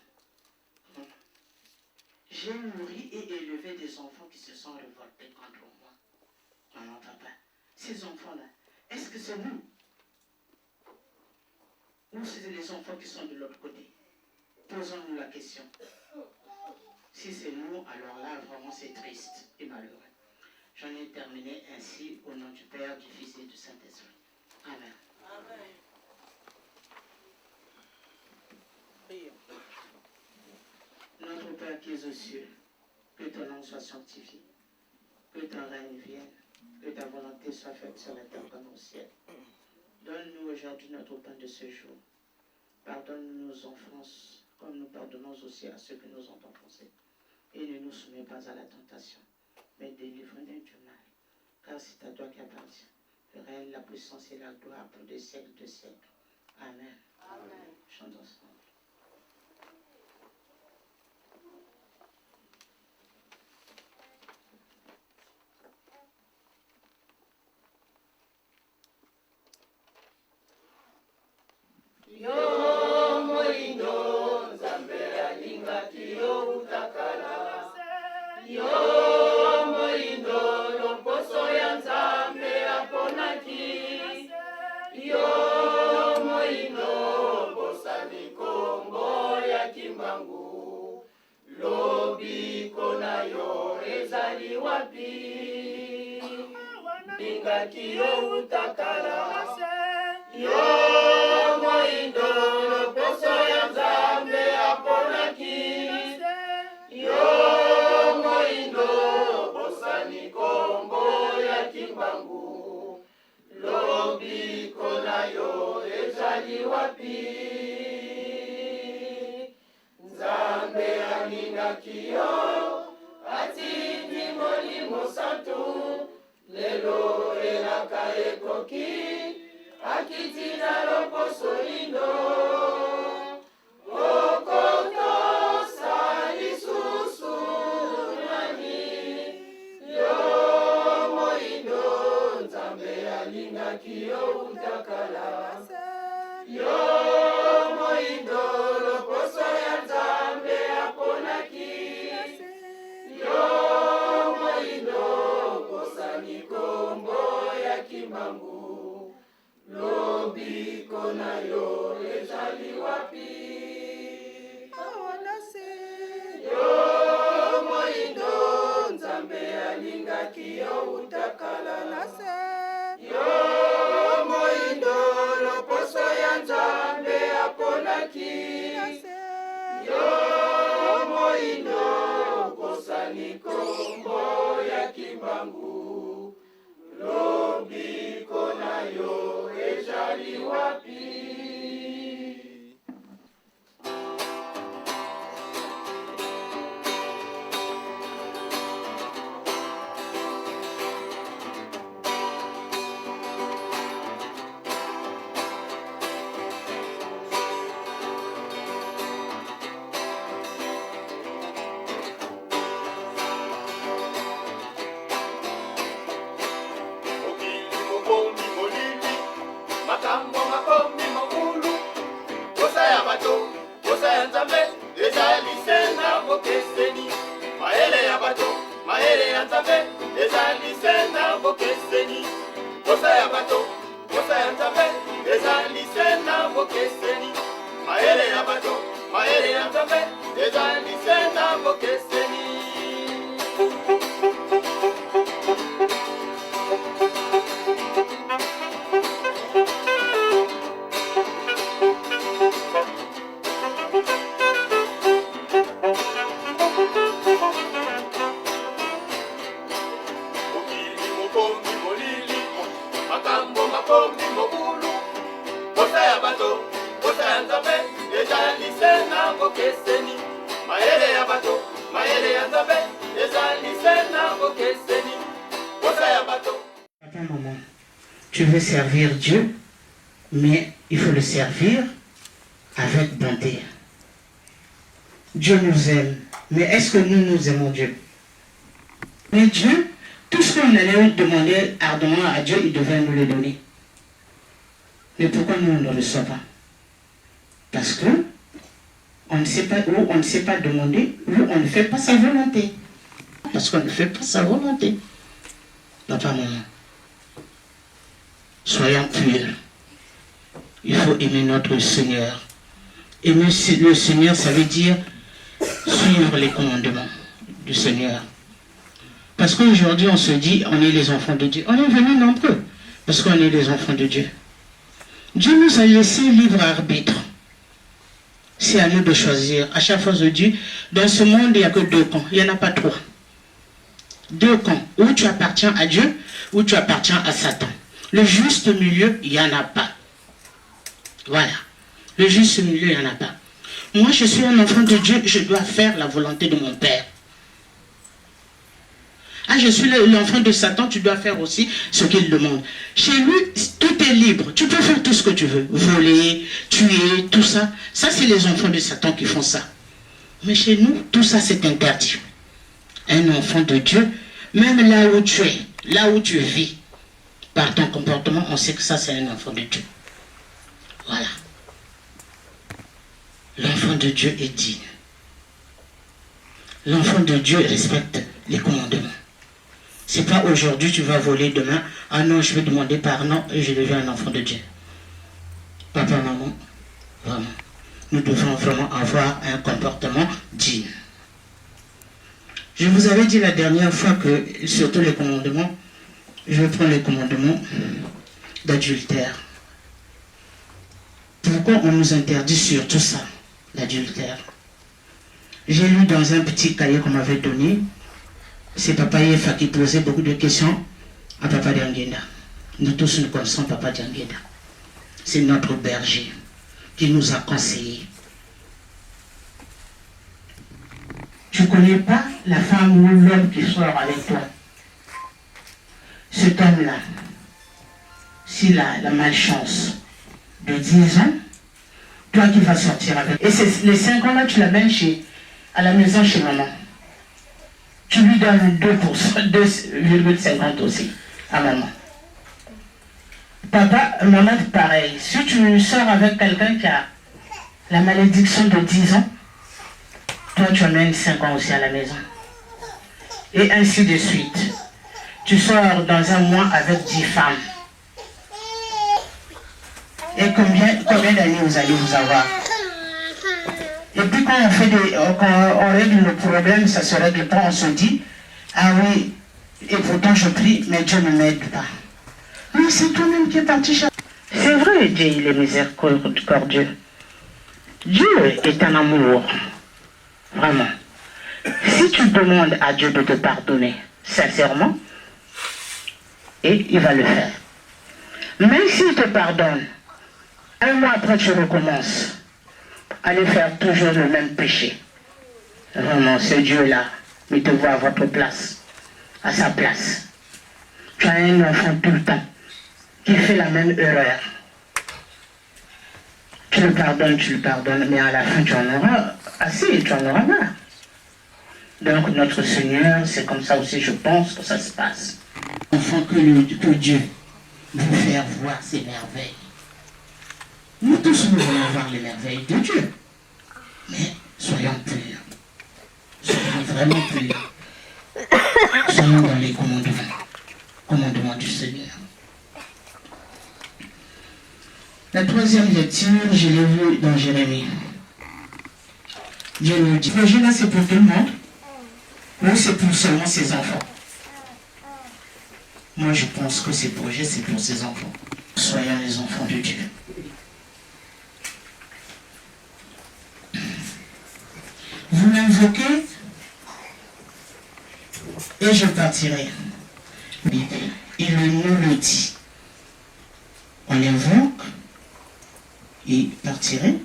J'ai nourri et élevé des enfants qui se sont révoltés contre moi. Maman, papa. Ces enfants-là, est-ce que c'est nous? Ou c'est les enfants qui sont de l'autre côté? Posons-nous la question. Si c'est nous, alors là, vraiment, c'est triste et malheureux. J'en ai terminé ainsi au nom du Père, du Fils et du Saint-Esprit. Amen. Amen. Prions. Notre Père qui es aux cieux, que ton nom soit sanctifié, que ton règne vienne, que ta volonté soit faite sur la terre comme au ciel. Donne-nous aujourd'hui notre pain de ce jour. Pardonne-nous nos offenses, comme nous pardonnons aussi à ceux que nous ont offensés. Et ne nous soumets pas à la tentation, mais délivre-nous du mal. Car c'est à toi qu'appartient le règne, la puissance et la gloire pour des siècles de siècles. Amen. Amen. Chantons ensemble. Yo moindo nzambe alingaki yo utakala. Yo moindo loposo ya nzambe aponaki. Yo moindo bosani kombo ya kimbangu. Lobiko na yo ezali wapi? Alingaki yo utakala. Yo moindo loposo ya nzambe aponaki. Yo moindo bosani kombo ya kimbangu. Lobiko na yo ezali wapi? Nzambe alingaki yo atindi molimo santu. Lelo elaka ekoki akitina loposo lino. Okoto sali susu nani. Yo moindo nzambe alingaki yo utakala. Yo moindo loposo ya nzambe aponaki. Yo moindo bosani kombo ya kimbangu. Lobiko na yo ezali wapi? Yo moindo nzambe alingaki yo utakala na se. Yo moindo loposo ya nzambe aponaki. Yo moindo bosani kombo ya kimbangu. Lobiko na yo ezali wapi? Makambo makomi makulu kosa ya bato kosa ya nzambe ezali sena bokeseni. Maele ya bato maele ya nzambe ezali sena bokeseni. Kosa ya bato kosa ya nzambe ezali sena bokeseni. Maele ya bato maele ya nzambe ezali sena bokeseni. Makambo makomi mokulu kosa ya bato kosa ya nzambe ezali sena bokeseni. Maele ya bato maele ya nzambe ezali sena bokeseni. Kosa ya bato. Papa, maman, tu veux servir Dieu, mais il faut le servir avec bonté. Dieu nous aime, mais est-ce que nous aimons Dieu? Mais Dieu, tout ce qu'on allait demander ardemment à Dieu, il devait nous le donner. Mais pourquoi nous, on ne le reçoit pas? Parce que on ne sait pas, ou on ne sait pas demander, ou on ne fait pas sa volonté. Parce qu'on ne fait pas sa volonté. Papa, maman, soyons purs. Il faut aimer notre Seigneur. Aimer le Seigneur, ça veut dire suivre les commandements du Seigneur. Parce qu'aujourd'hui, on se dit, on est les enfants de Dieu. On est venus nombreux, parce qu'on est les enfants de Dieu. Dieu nous a laissé libre arbitre. C'est à nous de choisir. À chaque fois, je dis, dans ce monde, il n'y a que 2 camps. Il n'y en a pas 3. 2 camps. Ou tu appartiens à Dieu, ou tu appartiens à Satan. Le juste milieu, il n'y en a pas. Voilà. Le juste milieu, il n'y en a pas. Moi, je suis un enfant de Dieu, je dois faire la volonté de mon Père. Ah, je suis l'enfant de Satan, tu dois faire aussi ce qu'il demande. Chez lui, tout est libre. Tu peux faire tout ce que tu veux. Voler, tuer, tout ça. Ça, c'est les enfants de Satan qui font ça. Mais chez nous, tout ça, c'est interdit. Un enfant de Dieu, même là où tu es, là où tu vis, par ton comportement, on sait que ça, c'est un enfant de Dieu. Voilà. L'enfant de Dieu est digne. L'enfant de Dieu respecte les commandements. C'est pas aujourd'hui tu vas voler, demain, ah non, je vais demander pardon et je deviens un enfant de Dieu. Papa, maman, vraiment, nous devons vraiment avoir un comportement digne. Je vous avais dit la dernière fois que, surtout les commandements, je vais prendre les commandements d'adultère. Pourquoi on nous interdit surtout ça, l'adultère? J'ai lu dans un petit cahier qu'on m'avait donné, c'est Papa Yefa qui posait beaucoup de questions à Papa Dianguéda. Nous tous nous connaissons Papa Dianguéda. C'est notre berger qui nous a conseillés. Tu ne connais pas la femme ou l'homme qui sort avec toi. Cet homme-là, s'il a la malchance de 10 ans, toi qui vas sortir avec. Et les 5 ans-là, tu l'amènes à la maison chez maman. Tu lui donnes 2,50 aussi à maman. Papa, maman, pareil. Si tu sors avec quelqu'un qui a la malédiction de 10 ans, toi tu amènes 5 ans aussi à la maison. Et ainsi de suite. Tu sors dans un mois avec 10 femmes. Et combien d'années vous allez vous avoir? Et puis quand on règle le problème, ça se règle pas, on se dit, ah oui, et pourtant je prie, mais Dieu ne m'aide pas. Mais c'est toi-même qui es parti chercher. C'est vrai, Dieu, il est miséricordieux. Dieu est un amour, vraiment. Si tu demandes à Dieu de te pardonner, sincèrement, et il va le faire. Même s'il te pardonne, un mois après tu recommences. Allez faire toujours le même péché. Vraiment, ce Dieu-là, il te voit à votre place, à sa place. Tu as un enfant tout le temps qui fait la même erreur. Tu le pardonnes, mais à la fin, tu en auras assez, tu en auras marre. Donc, notre Seigneur, c'est comme ça aussi, je pense que ça se passe. Enfant, que Dieu vous faire voir ses merveilles. Nous tous, nous voulons voir les merveilles de Dieu. Mais soyons purs. Soyons vraiment purs. Soyons dans les commandements du Seigneur. La troisième lecture, je l'ai vue dans Jérémie. Dieu nous dit, le projet là, c'est pour tout le monde, ou c'est pour seulement ses enfants? Moi, je pense que ce projet, c'est pour ses enfants. Soyons les enfants de Dieu. Vous m'invoquez et je partirai. Il nous le dit. On l'invoque et partirai.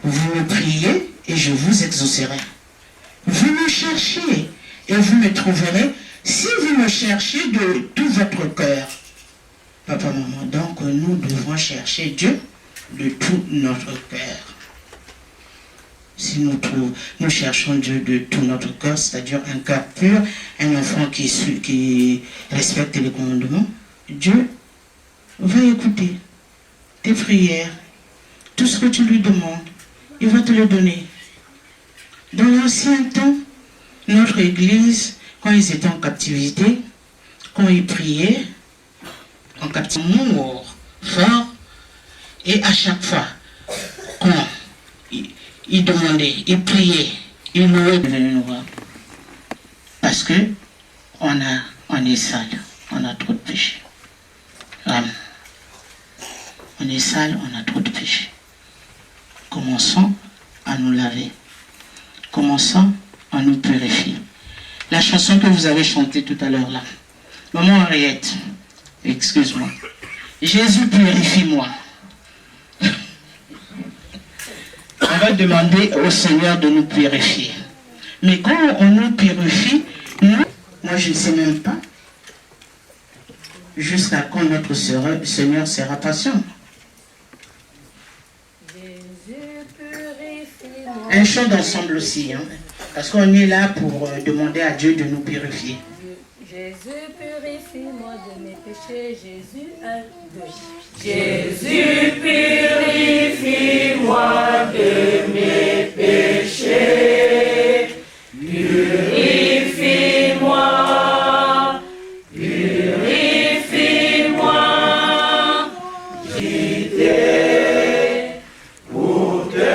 Vous me priez et je vous exaucerai. Vous me cherchez et vous me trouverez si vous me cherchez de tout votre cœur. Papa, maman, donc nous devons chercher Dieu de tout notre cœur. Si nous cherchons Dieu de tout notre cœur, c'est-à-dire un cœur pur, un enfant qui respecte les commandements, Dieu va écouter tes prières, tout ce que tu lui demandes, il va te le donner. Dans l'ancien temps, notre Église, quand ils étaient en captivité, quand ils priaient, en captivité, amour fort, Et à chaque fois, quand il demandait, il priait, il louait, il venait nous voir. Parce que on est sale, on a trop de péché. On est sale, on a trop de péché. Commençons à nous laver. Commençons à nous purifier. La chanson que vous avez chantée tout à l'heure là, Maman Henriette, excuse-moi. Jésus, purifie-moi. On va demander au Seigneur de nous purifier. Mais quand on nous purifie, moi je ne sais même pas jusqu'à quand notre Seigneur sera patient. Un chant d'ensemble aussi, hein, parce qu'on est là pour demander à Dieu de nous purifier. Jésus, purifie-moi de mes péchés, Jésus, un, deux. Jésus, purifie-moi de mes péchés. Purifie-moi, purifie-moi. J'étais pour te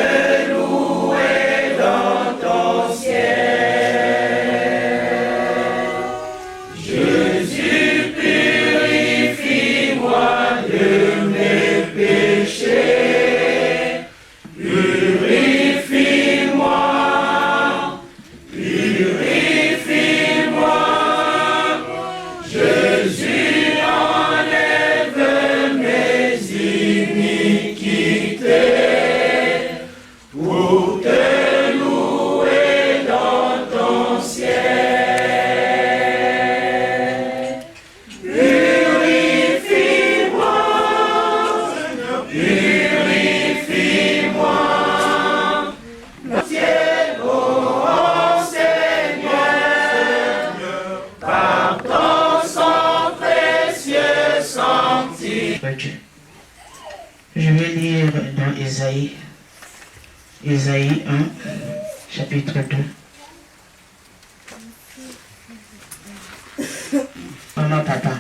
louer dans ton ciel. Jésus, purifie-moi de mes péchés. Purifie-moi, purifie-moi. Jésus, enlève mes iniquités pour te louer dans ton ciel. Purifie-moi, purifie-moi. Mon ciel, oh Seigneur, par ton sang précieux senti. Dieu. Je vais lire dans Ésaïe 1, chapitre 2. Maman, papa.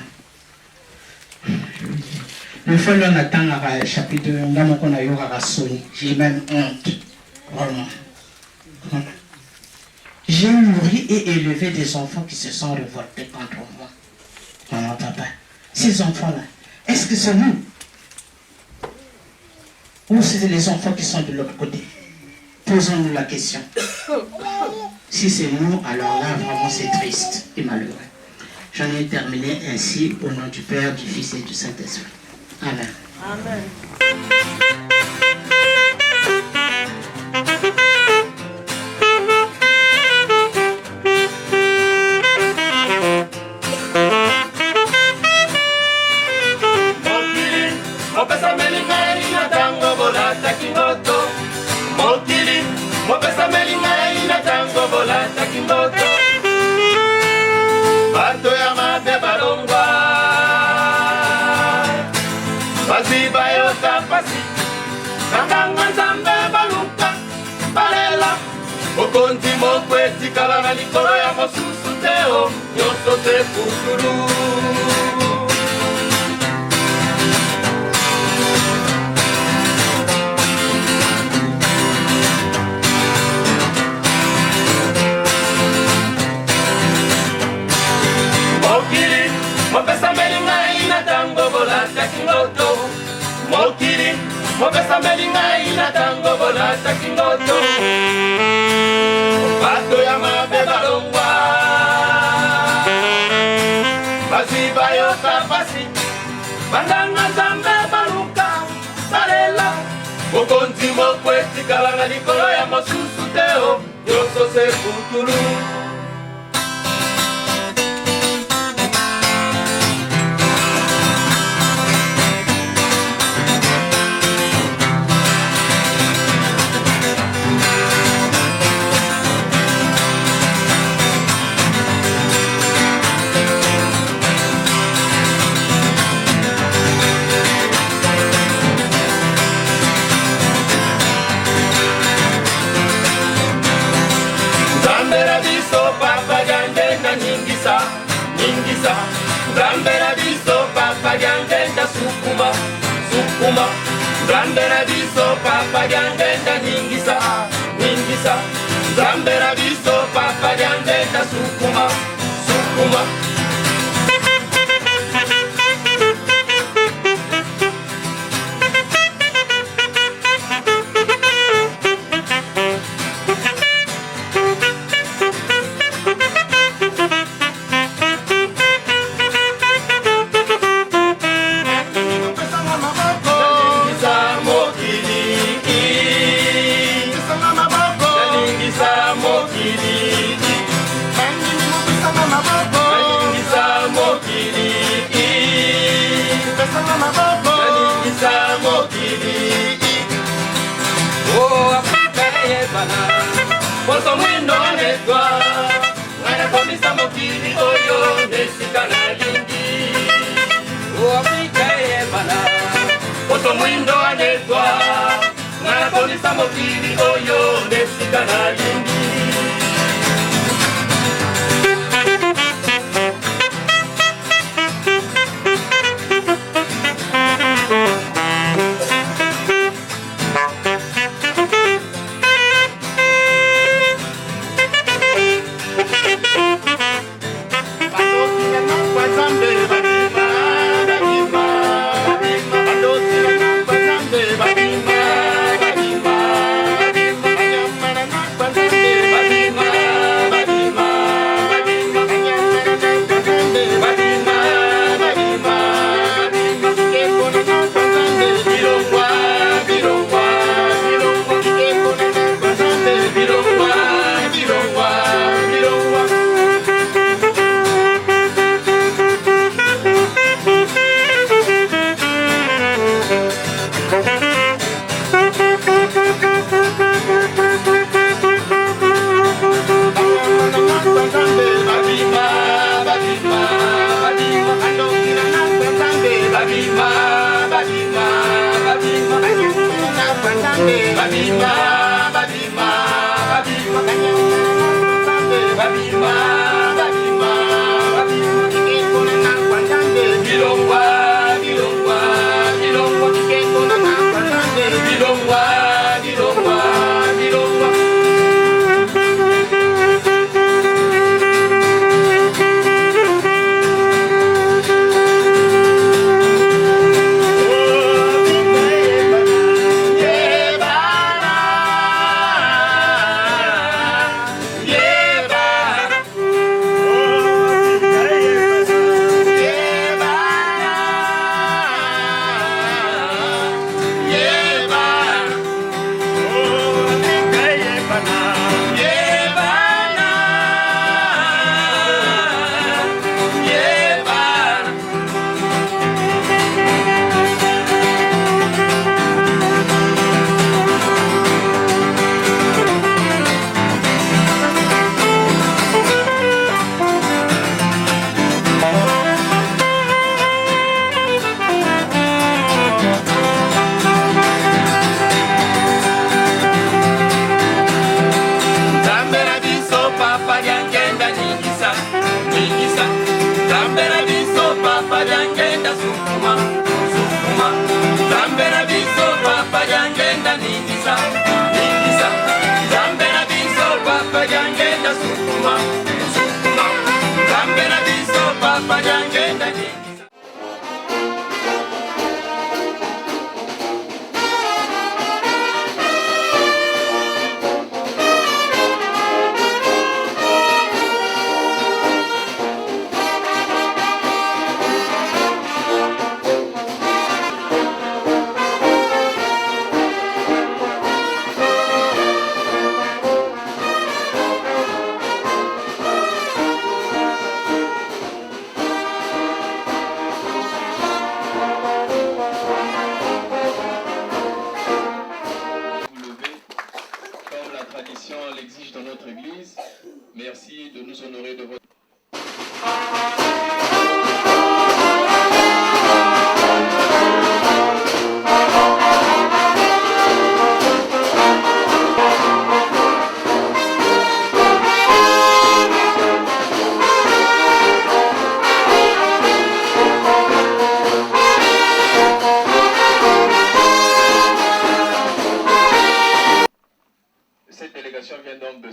Le fois où on attend le chapitre 1, j'ai même honte. Vraiment. J'ai nourri et élevé des enfants qui se sont révoltés contre moi. Maman, papa. Ces enfants-là, est-ce que c'est nous? Ou c'est les enfants qui sont de l'autre côté? Posons-nous la question. Si c'est nous, alors là, vraiment, c'est triste et malheureux. J'en ai terminé ainsi au nom du Père, du Fils et du Saint-Esprit. Amen. Amen. Mopesa melingai na tango bolata kingoto. Mokili, mopesa melingai na tango bolata kingoto. Bato ya mabe balongwa, baziba yoka pasi. Kanganga nzambe baluka, balela. Okonzi mokweti kala na likolo ya mosusu teo, nyonso te putulu. Mopesa melingai na tango bolata kingoto. Mokili, mopesa melingai na tango bolata kingoto. Bato ya mabe balongwa, baziba yoka pasi. Bandanga nzambe baluka, balela. Okonzi mokweti kala na likolo ya mosusu teo, nyonso se putulu. lyandenda ningisa ningisa zambera biso papa lyandenda sukuma sukuma Poso mwindo anetwa Ngana komisa mokili oyo Nesika na lingi O Afrika yemana Poso mwindo anetwa Ngana komisa mokili oyo Nesika na lingi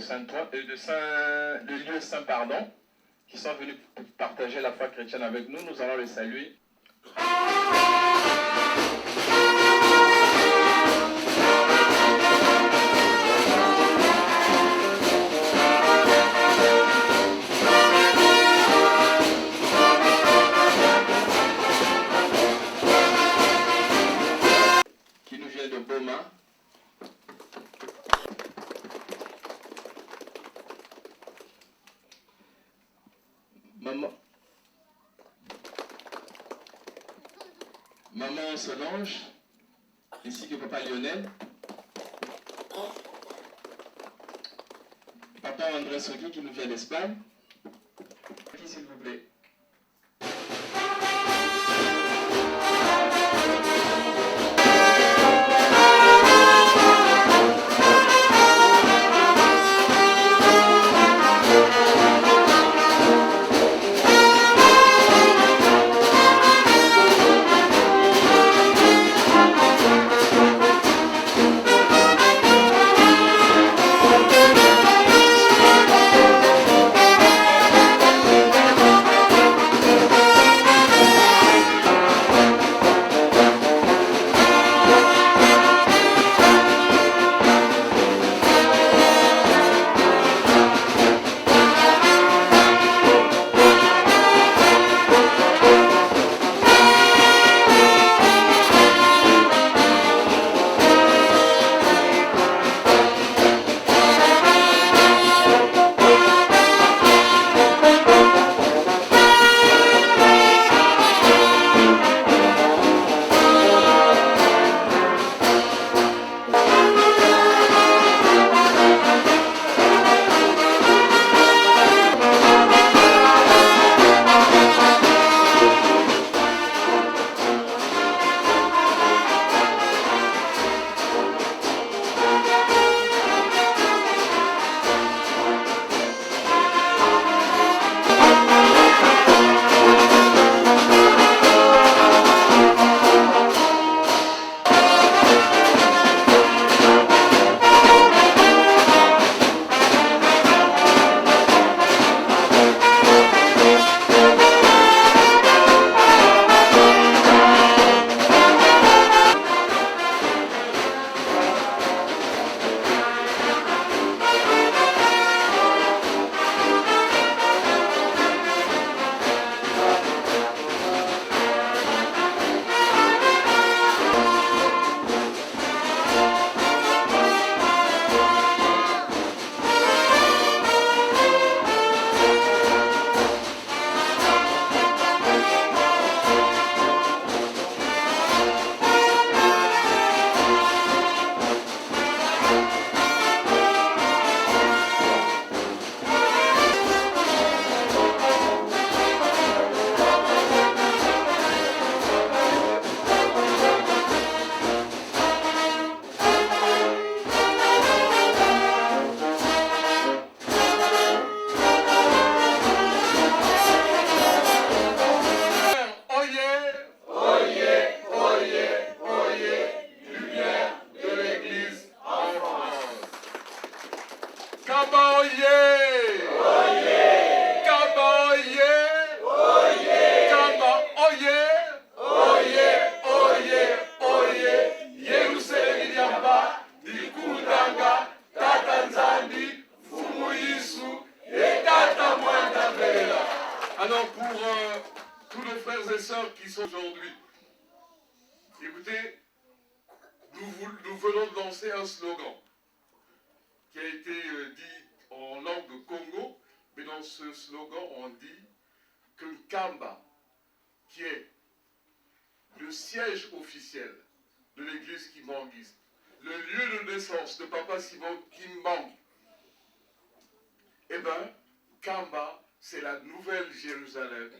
le lieu saint, pardon, qui sont venus partager la foi chrétienne avec nous. Nous allons les saluer. Qui nous vient de Boma. Maman Solange, ainsi que papa Lionel. Papa André Soki qui nous vient d'Espagne. Qui s'il vous plaît? Alors pour tous nos frères et sœurs qui sont aujourd'hui, écoutez, nous venons de lancer un slogan qui a été dit en langue de Congo, mais dans ce slogan on dit que Kamba, qui est le siège officiel de l'église kimbanguiste, le lieu de naissance de Papa Simon Kimbangu, eh bien, Kamba, c'est la nouvelle Jérusalem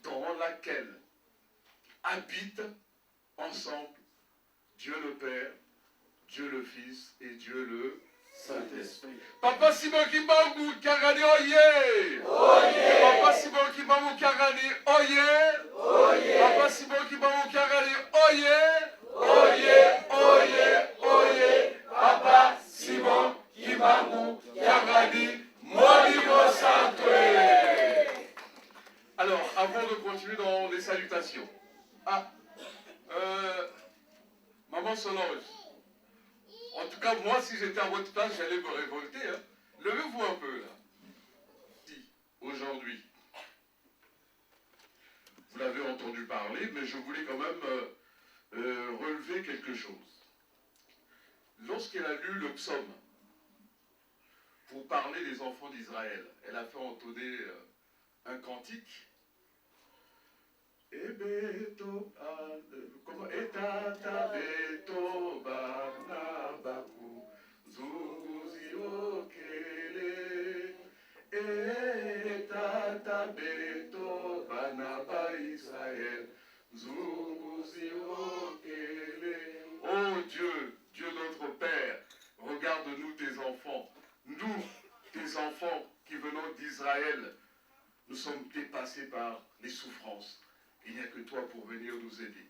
dans laquelle habitent ensemble Dieu le Père, Dieu le Fils et Dieu le Saint-Esprit. Papa Simon Kimbangu Karani Oye! Oye! Papa Simon Kimbangu Karani Oye! Oye! Papa Simon Kimbangu Karani Oye! Oye! Oye! Oye! Papa Simon Kimbangu Karani Solange. En tout cas, moi, si j'étais à votre place, j'allais me révolter. Hein. Levez-vous un peu, là. Si, aujourd'hui, vous l'avez entendu parler, mais je voulais quand même relever quelque chose. Lorsqu'elle a lu le psaume, pour parler des enfants d'Israël, elle a fait entonner un cantique. Comment etata beto barnabaku zuguzi okele etata beto barnaba Israël zuguzi okele. Oh Dieu, Dieu notre Père, regarde-nous tes enfants, nous tes enfants qui venons d'Israël, nous sommes dépassés par les souffrances. Il n'y a que toi pour venir nous aider.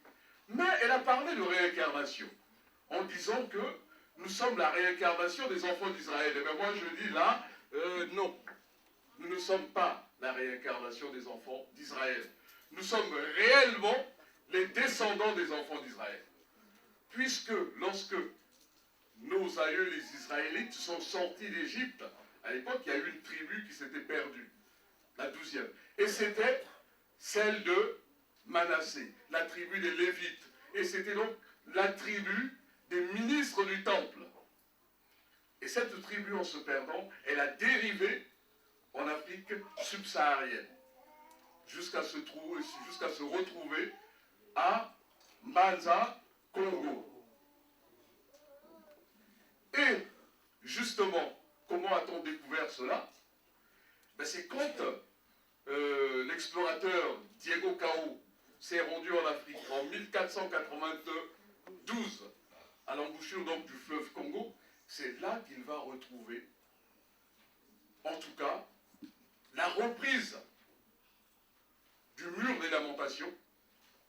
Mais elle a parlé de réincarnation, en disant que nous sommes la réincarnation des enfants d'Israël. Et bien moi je dis là, non, nous ne sommes pas la réincarnation des enfants d'Israël. Nous sommes réellement les descendants des enfants d'Israël. Puisque lorsque nos aïeux, les Israélites, sont sortis d'Égypte, à l'époque il y a eu une tribu qui s'était perdue, la 12e. Et c'était celle de Manassé, la tribu des Lévites. Et c'était donc la tribu des ministres du temple. Et cette tribu, en se perdant, elle a dérivé en Afrique subsaharienne, jusqu'à se retrouver à Mbanza, Congo. Et justement, comment a-t-on découvert cela? Ben, c'est quand l'explorateur Diego Cao s'est rendu en Afrique en 1492, à l'embouchure donc du fleuve Congo. C'est là qu'il va retrouver, en tout cas, la reprise du mur des lamentations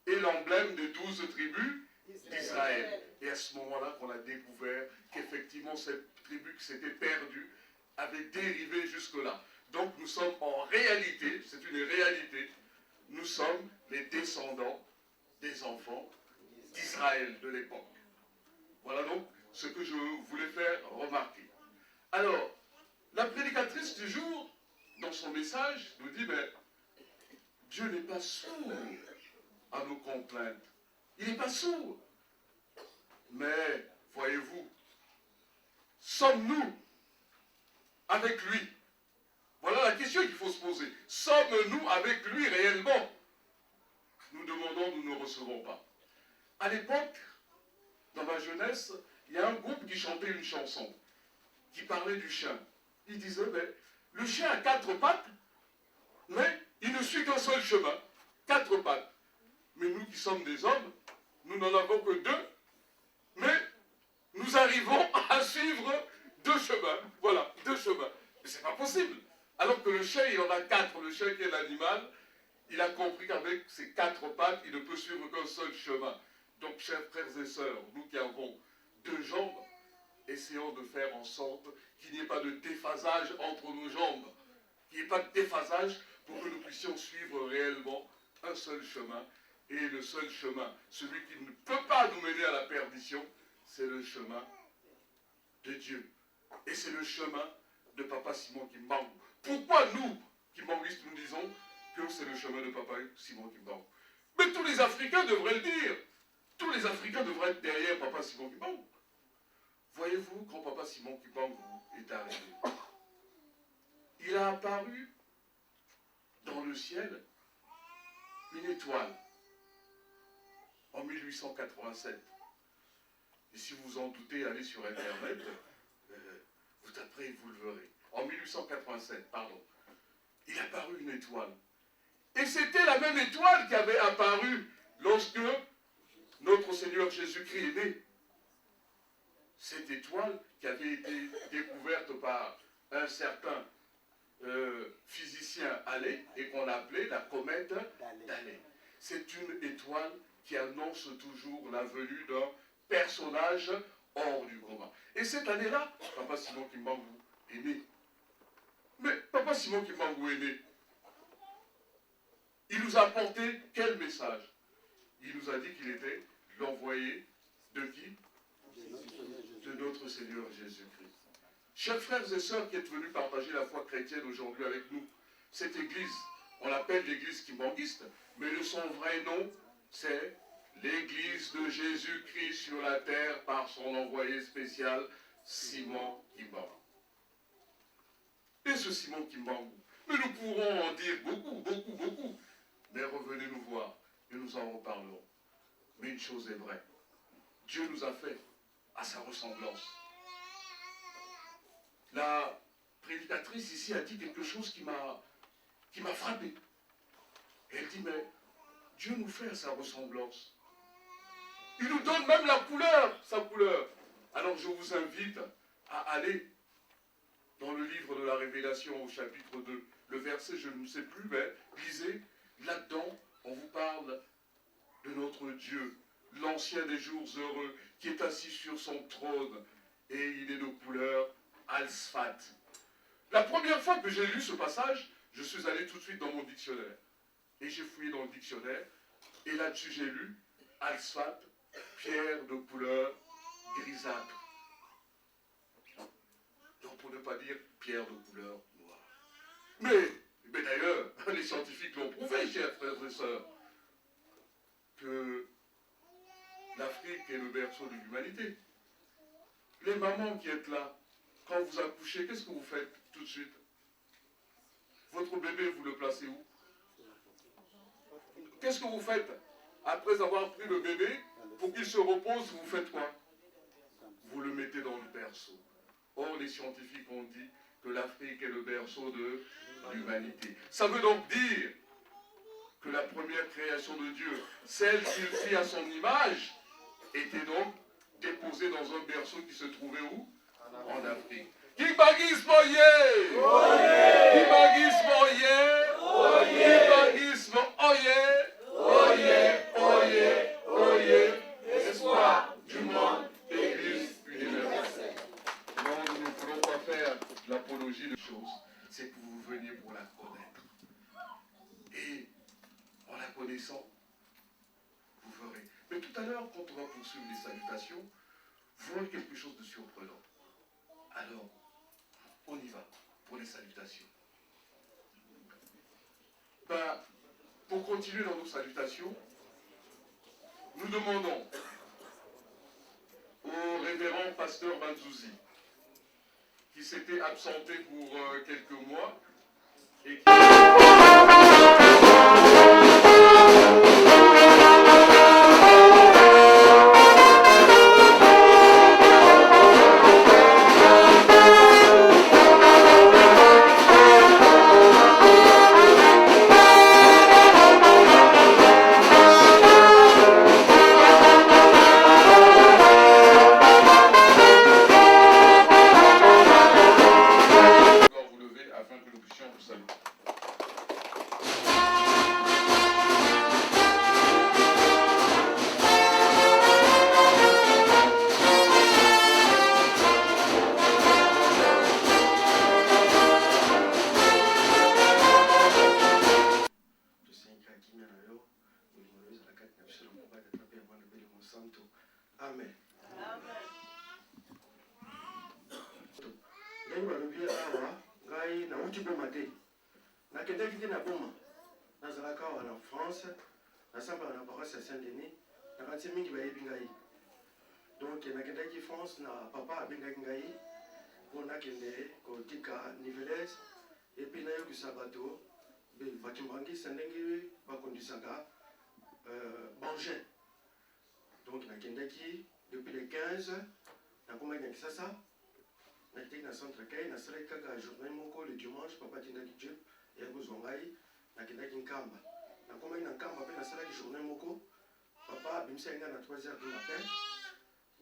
et l'emblème des 12 tribus d'Israël. Et à ce moment-là qu'on a découvert qu'effectivement cette tribu qui s'était perdue avait dérivé jusque-là. Donc nous sommes en réalité, c'est une réalité, nous sommes les descendants des enfants d'Israël de l'époque. Voilà donc ce que je voulais faire remarquer. Alors, la prédicatrice du jour, dans son message, nous dit, mais Dieu n'est pas sourd à nos complaintes. Il n'est pas sourd. Mais, voyez-vous, sommes-nous avec lui? Voilà la question qu'il faut se poser. Sommes-nous avec lui réellement? Nous demandons, nous ne recevons pas. À l'époque, dans ma jeunesse, il y a un groupe qui chantait une chanson, qui parlait du chien. Il disait, mais le chien a 4 pattes, mais il ne suit qu'un seul chemin. 4 pattes. Mais nous qui sommes des hommes, nous n'en avons que 2, mais nous arrivons à suivre 2 chemins. Voilà, 2 chemins. Mais c'est pas possible. Alors que le chien, il en a 4. Le chien qui est l'animal, il a compris qu'avec ses 4 pattes, il ne peut suivre qu'un seul chemin. Donc, chers frères et sœurs, nous qui avons 2 jambes, essayons de faire en sorte qu'il n'y ait pas de déphasage entre nos jambes. Qu'il n'y ait pas de déphasage pour que nous puissions suivre réellement un seul chemin. Et le seul chemin, celui qui ne peut pas nous mener à la perdition, c'est le chemin de Dieu. Et c'est le chemin de Papa Simon Kimbangu. Pourquoi nous, Kimbanguistes, nous disons que c'est le chemin de Papa Simon Kimbangu? Mais tous les Africains devraient le dire. Tous les Africains devraient être derrière Papa Simon Kimbangu. Voyez-vous, quand Papa Simon Kimbangu est arrivé, il a apparu dans le ciel une étoile en 1887. Et si vous en doutez, allez sur Internet, vous taperez et vous le verrez. En 1887, pardon. Il a apparu une étoile. Et c'était la même étoile qui avait apparu lorsque notre Seigneur Jésus-Christ est né. Cette étoile qui avait été découverte par un certain physicien Halley et qu'on appelait la comète d'Halley. C'est une étoile qui annonce toujours la venue d'un personnage hors du commun. Et cette année-là, Papa Simon Kimbangu est né. Mais Papa Simon Kimbangu est né. Il nous a apporté quel message? Il nous a dit qu'il était l'envoyé de qui? notre Seigneur Jésus-Christ. Chers frères et sœurs qui êtes venus partager la foi chrétienne aujourd'hui avec nous, cette église, on l'appelle l'église kimbanguiste, mais son vrai nom, c'est l'église de Jésus-Christ sur la terre par son envoyé spécial, Simon Kimbangu. Et ce Simon Kimbangu, mais nous pourrons en dire beaucoup, mais revenez nous voir et nous en reparlerons. Mais une chose est vraie, Dieu nous a fait à sa ressemblance. La prédicatrice ici a dit quelque chose qui m'a frappé. Elle dit, mais Dieu nous fait à sa ressemblance. Il nous donne même la couleur, sa couleur. Alors je vous invite à aller dans le livre de la Révélation au chapitre 2. Le verset, je ne sais plus, mais lisez, là-dedans, on vous parle de notre Dieu, l'ancien des jours heureux, qui est assis sur son trône, et il est de couleur Alsphat. La première fois que j'ai lu ce passage, je suis allé tout de suite dans mon dictionnaire. Et j'ai fouillé dans le dictionnaire, et là-dessus j'ai lu Alsphat, pierre de couleur grisâtre. Donc pour ne pas dire pierre de couleur noire. Mais d'ailleurs, les scientifiques l'ont prouvé, chers frères et sœurs, que l'Afrique est le berceau de l'humanité. Les mamans qui êtes là, quand vous accouchez, qu'est-ce que vous faites tout de suite? Votre bébé, vous le placez où? Qu'est-ce que vous faites après avoir pris le bébé? Pour qu'il se repose, vous faites quoi? Vous le mettez dans le berceau. Or, les scientifiques ont dit que l'Afrique est le berceau de l'humanité. Ça veut donc dire que la première création de Dieu, celle qu'il fit à son image, était donc déposée dans un berceau qui se trouvait où? En Afrique. Kimbanguisme oye! Kimbanguisme oye! Kimbanguisme oye! Oye! Espoir du monde, Église universelle. Non, nous ne voulons pas faire l'apologie de choses. C'est que vous veniez pour la connaître. Et en la connaissant, vous verrez. Mais tout à l'heure, quand on va poursuivre les salutations, vous verrez quelque chose de surprenant. Alors, on y va pour les salutations. Pour continuer dans nos salutations, nous demandons au révérend pasteur Banzouzi, qui s'était absenté pour quelques mois, et qui... Amen. Ndenge balobi awa ngai nauti boma te nakendaki te na boma nazalaka awa na France nasambaka na paroisse ya Saint-Denis nakati mingi bayebi ngai donc nakendaki France na papa abengaki ngai mpo nakende kotika Nivelles epuis nayokisa bato bakimbangisa ndenge bakondisaka bangin. Donc nakendaki depuis le 15 nakomaki na Kisasa nakiteki na centre accueil nasalaki kaka journée moko le dimanche papa atindaki Dieu ya kozwa ngai nakendaki Nkamba nakomaki na Nkamba mpe nasalaki journée moko papa abimisaki ngai na 3h du matin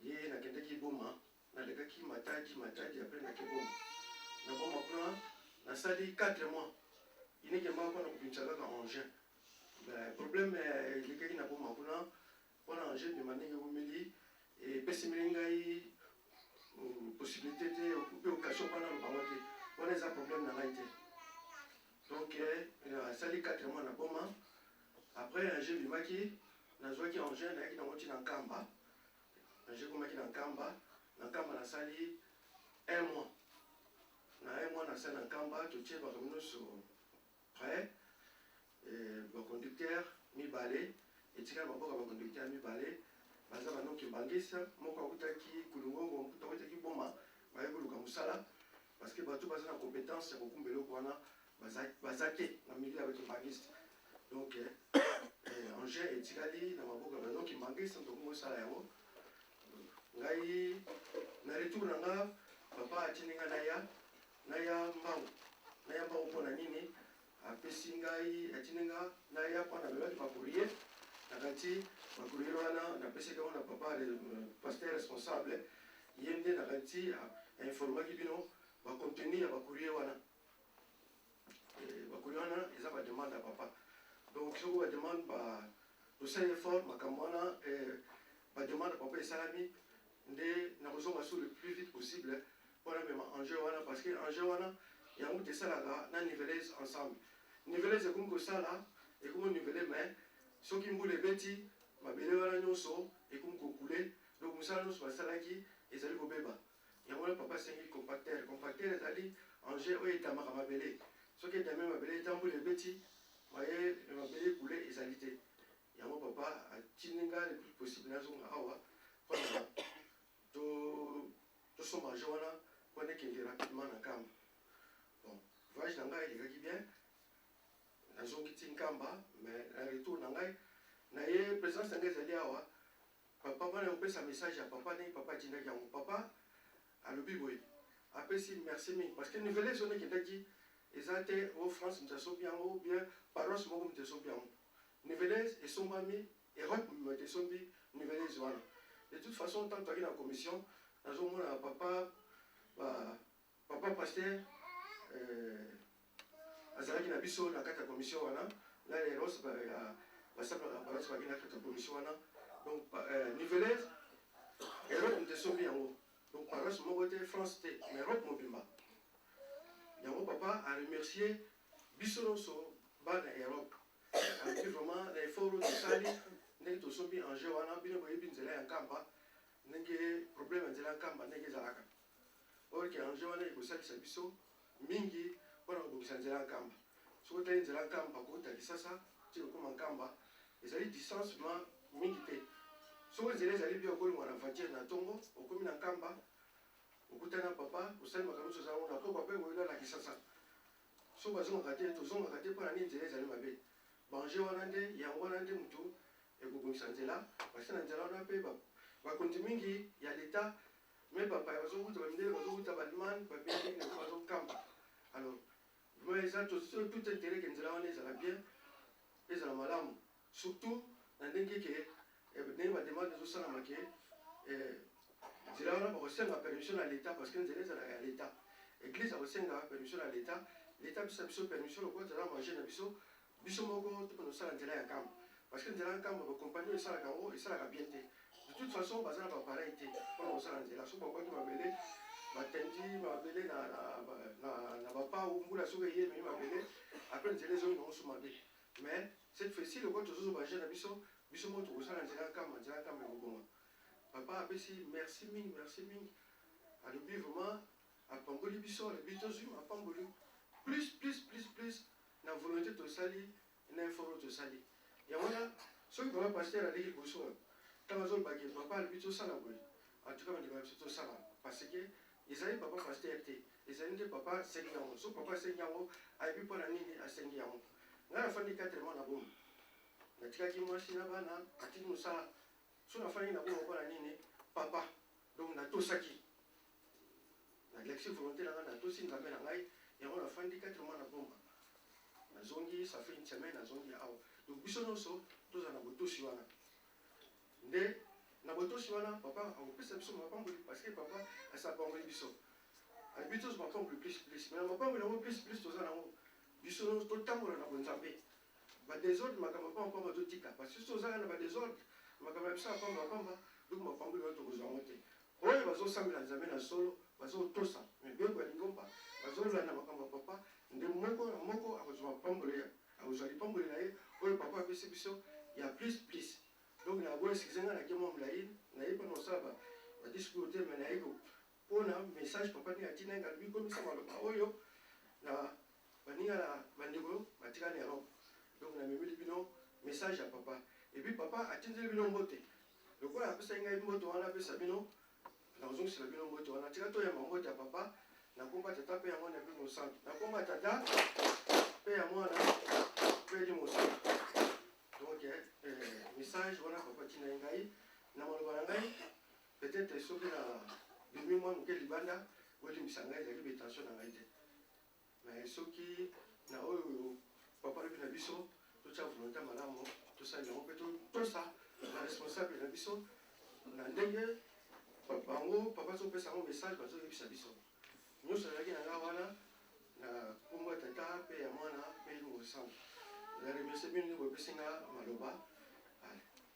ye nakendaki Boma nalekaki Matadi apres naki Boma na Boma kuna nasali 4 mois inekembaka mpona kobimisa kaka engin problème elekaki na Boma kuna mpona engin bima ndenge bomeli epesimeli ngai possibilité te mpe occasion mpona lobango te wana eza problème na ngai te donc asali 4 mois na Boma après engin bimaki nazwaki engin nayaki nango ntina Nkamba engin komaki na Nkamba na nkamba nasali 1 mois na 1 mois nasali na nkamba totie bato nyonso prêt baconducteur mibale etikala maboka baconducteur mibale baza banoki bangisa moko akutaki kulungongo mokuta akutaki boma baye koluka mosala parce que bato baza na compétence ya kokumba eloko wana baza te na milieu ya bato bangisa donc engin etikali na maboka banoki bangisa tokomi osala yango ngai na retour na nga papa atindi nga naya mbangu mpona nini apesi ngai atindi nga naya mpona belaki bacourrier nakati bacourrier wana napesi kango na papa pasteur responsable ye nde nakati ainformaki bino bacontenu ya bacourrier wana bacourrier wana eza bademande ya papa donc soko bademande tosali effort makambo wana bademande papa esalami nde nakozonga sur le plus vite possible mpona mema enjeu wana parce que enjeu wana yango tesalaka na niveleuse ensemble niveleuse ekomi kosala ekomi nivele mais soki mbula ebeti mabele wana nyonso ekomi kokule donc mosala nyonso basalaki ezali kobeba yango wana papa asengi compacteur ezali enjeu oyo etamaka mabele soki etame mabele etambula ebeti maye mabele ekule ezali te yango papa atindi nga le plus possible nazonga awa mpona tosomba enjeu wana mpona ekende rapidement na nkamba bon voyage na ngai elekaki bien nazongi ti nkamba mais na retour na ngai na ye présence na ngai ezali awa papa wana kopesa message ya papa ndenge papa atindaki yango papa alobi boye apesi merci mingi parce que niveleuse wana ekendaki eza te o France moto asombi yango bien paroisse moko moto esombi yango niveleuse esombami Europe moto esombi niveleuse wana de toute façon tant toaki na commission nazomona papa pasteur azalaki na biso na kati ya commission wana la eros basalaka paroisse baki na kati ya commission wana donc niveleuse Europe moto esombi yango donc paroisse moko te France te mais Europe mobimba yango papa aremercier biso nyonso bana Europe alobi vraiment na effort oyo tosali ndenge tosombi enjeu wana bino boyebi nzela ya nkamba ndenge problème ya nzela ya nkamba ndenge ezalaka orke enjeu wana ekosalisa biso mingi mpona kobongisa nzela ya nkamba soki otali nzela ya nkamba kouta kisasa ti kokoma nkamba ezali distancement mingi te soki nzela ezali bien okolingwa na voiture na ntongo okomi na nkamba okutana papa osali makambo nyonso eza wana po papa ekoyela na kisasa so bazongaka te tozongaka te mpona nini nzela ezali mabe banjeu wana nde yango wana nde motu ekobongisa nzela parce na nzela wana mpe bakonzi mingi ya leta me bapaya bazokuta bamindele bazokuta balimane bapendenge bazokamba alors vraiment eza tout intérêt ke nzela wana ezala bien ezala malamu surtout na ndenge ke ndenge bademande ezosalama ke nzela wana bakosenga permission na leta parce que nzela ezalaka ya leta église akosenga permission na leta leta bisa biso permission lokola tozala manger na biso moko topona osala nzela ya nkamba parce que nzela ya nkamba bacompagnie esalaka yango esalaka bien te de toute façon baza na bapareil te mpona kosala nzela soki bakwaki mabele batendi mabele na bapau mbula soki eyemei mabele apres nzela ezoyi nangoso mabe mais cette fois-ci lokola tozozo bager na biso moko tokosala nzela ya nkamba ekobonga papa apesi merci mingi alobi vraiment apamboli biso alobi tozwi apamboli plus na volonté tosali na effort tosali yango wana soki papa pasteur aleki liboso ntango azolobaki papa alobi tosala boye antuka bandeko na biso tosala parce que ezali papa pasteur te ezali nde papa asengi yango so papa asengi yango ayebi mpona nini asengi yango ngai nafandi 4 mois na bomo natikaki mwasi na bana atiki mosala so nafandi na bomo mpona nini papa donc natosaki naglexi volonté na ngai natosi nzambe na ngai yango nafandi 4 mois na bomba nazongi ça fait une semaine nazongi awa donc biso nyonso tozala na botosi wana nde na botosi wana papa akopesa biso mapamboli parce que papa asapamboli biso alobi tozo mapamboli plus mais na mapamboli yango plus toza nango biso nyonso totambola na bonzambe badésordre makambo ya pamba totika parce que tozala na badésordre makambo ya biso ya pamba donc mapamboli wana tokozwa yango te oyo bazosambela nzambe na solo bazotosa mibeko ya lingomba bazolanda makambo ya papa nde moko na moko akozwa lipamboli na ye oyo papa apesi biso ya plus donc na boyo eskize ngai nake mwa molai nayebi mpona kosala badiscuter me na ye mpona message papa ndenge atina nga bikomisa maloba oyo na baninga na bandeko batikani ya robe donc namemeli bino message ya papa epuis papa atindeli bino mbote lokola apesaki ngai mbote wana apesa bino nazongisela bino mbote wana tika toyamba mbote ya papa nakomba tata mpe ya mwana mpe mosantu nakomba tata mpe ya mwana mpe di mosantu donc message wana papa tina ngai na maloba na ngai peut-être soki na bimi mwa moke libanda olimbisa ngai ezali betension na ngai te mais soki na oyo papa lobi na biso totya volonté malamu tosali yango mpe tosa na responsable na biso na ndenge bango papa azopesa yango message bazoyebisa biso nyonso ezalaki na nga wana na kombo ya tata mpe ya mwana mpe mosantu na remercie bino ndenge boyebisi nga maloba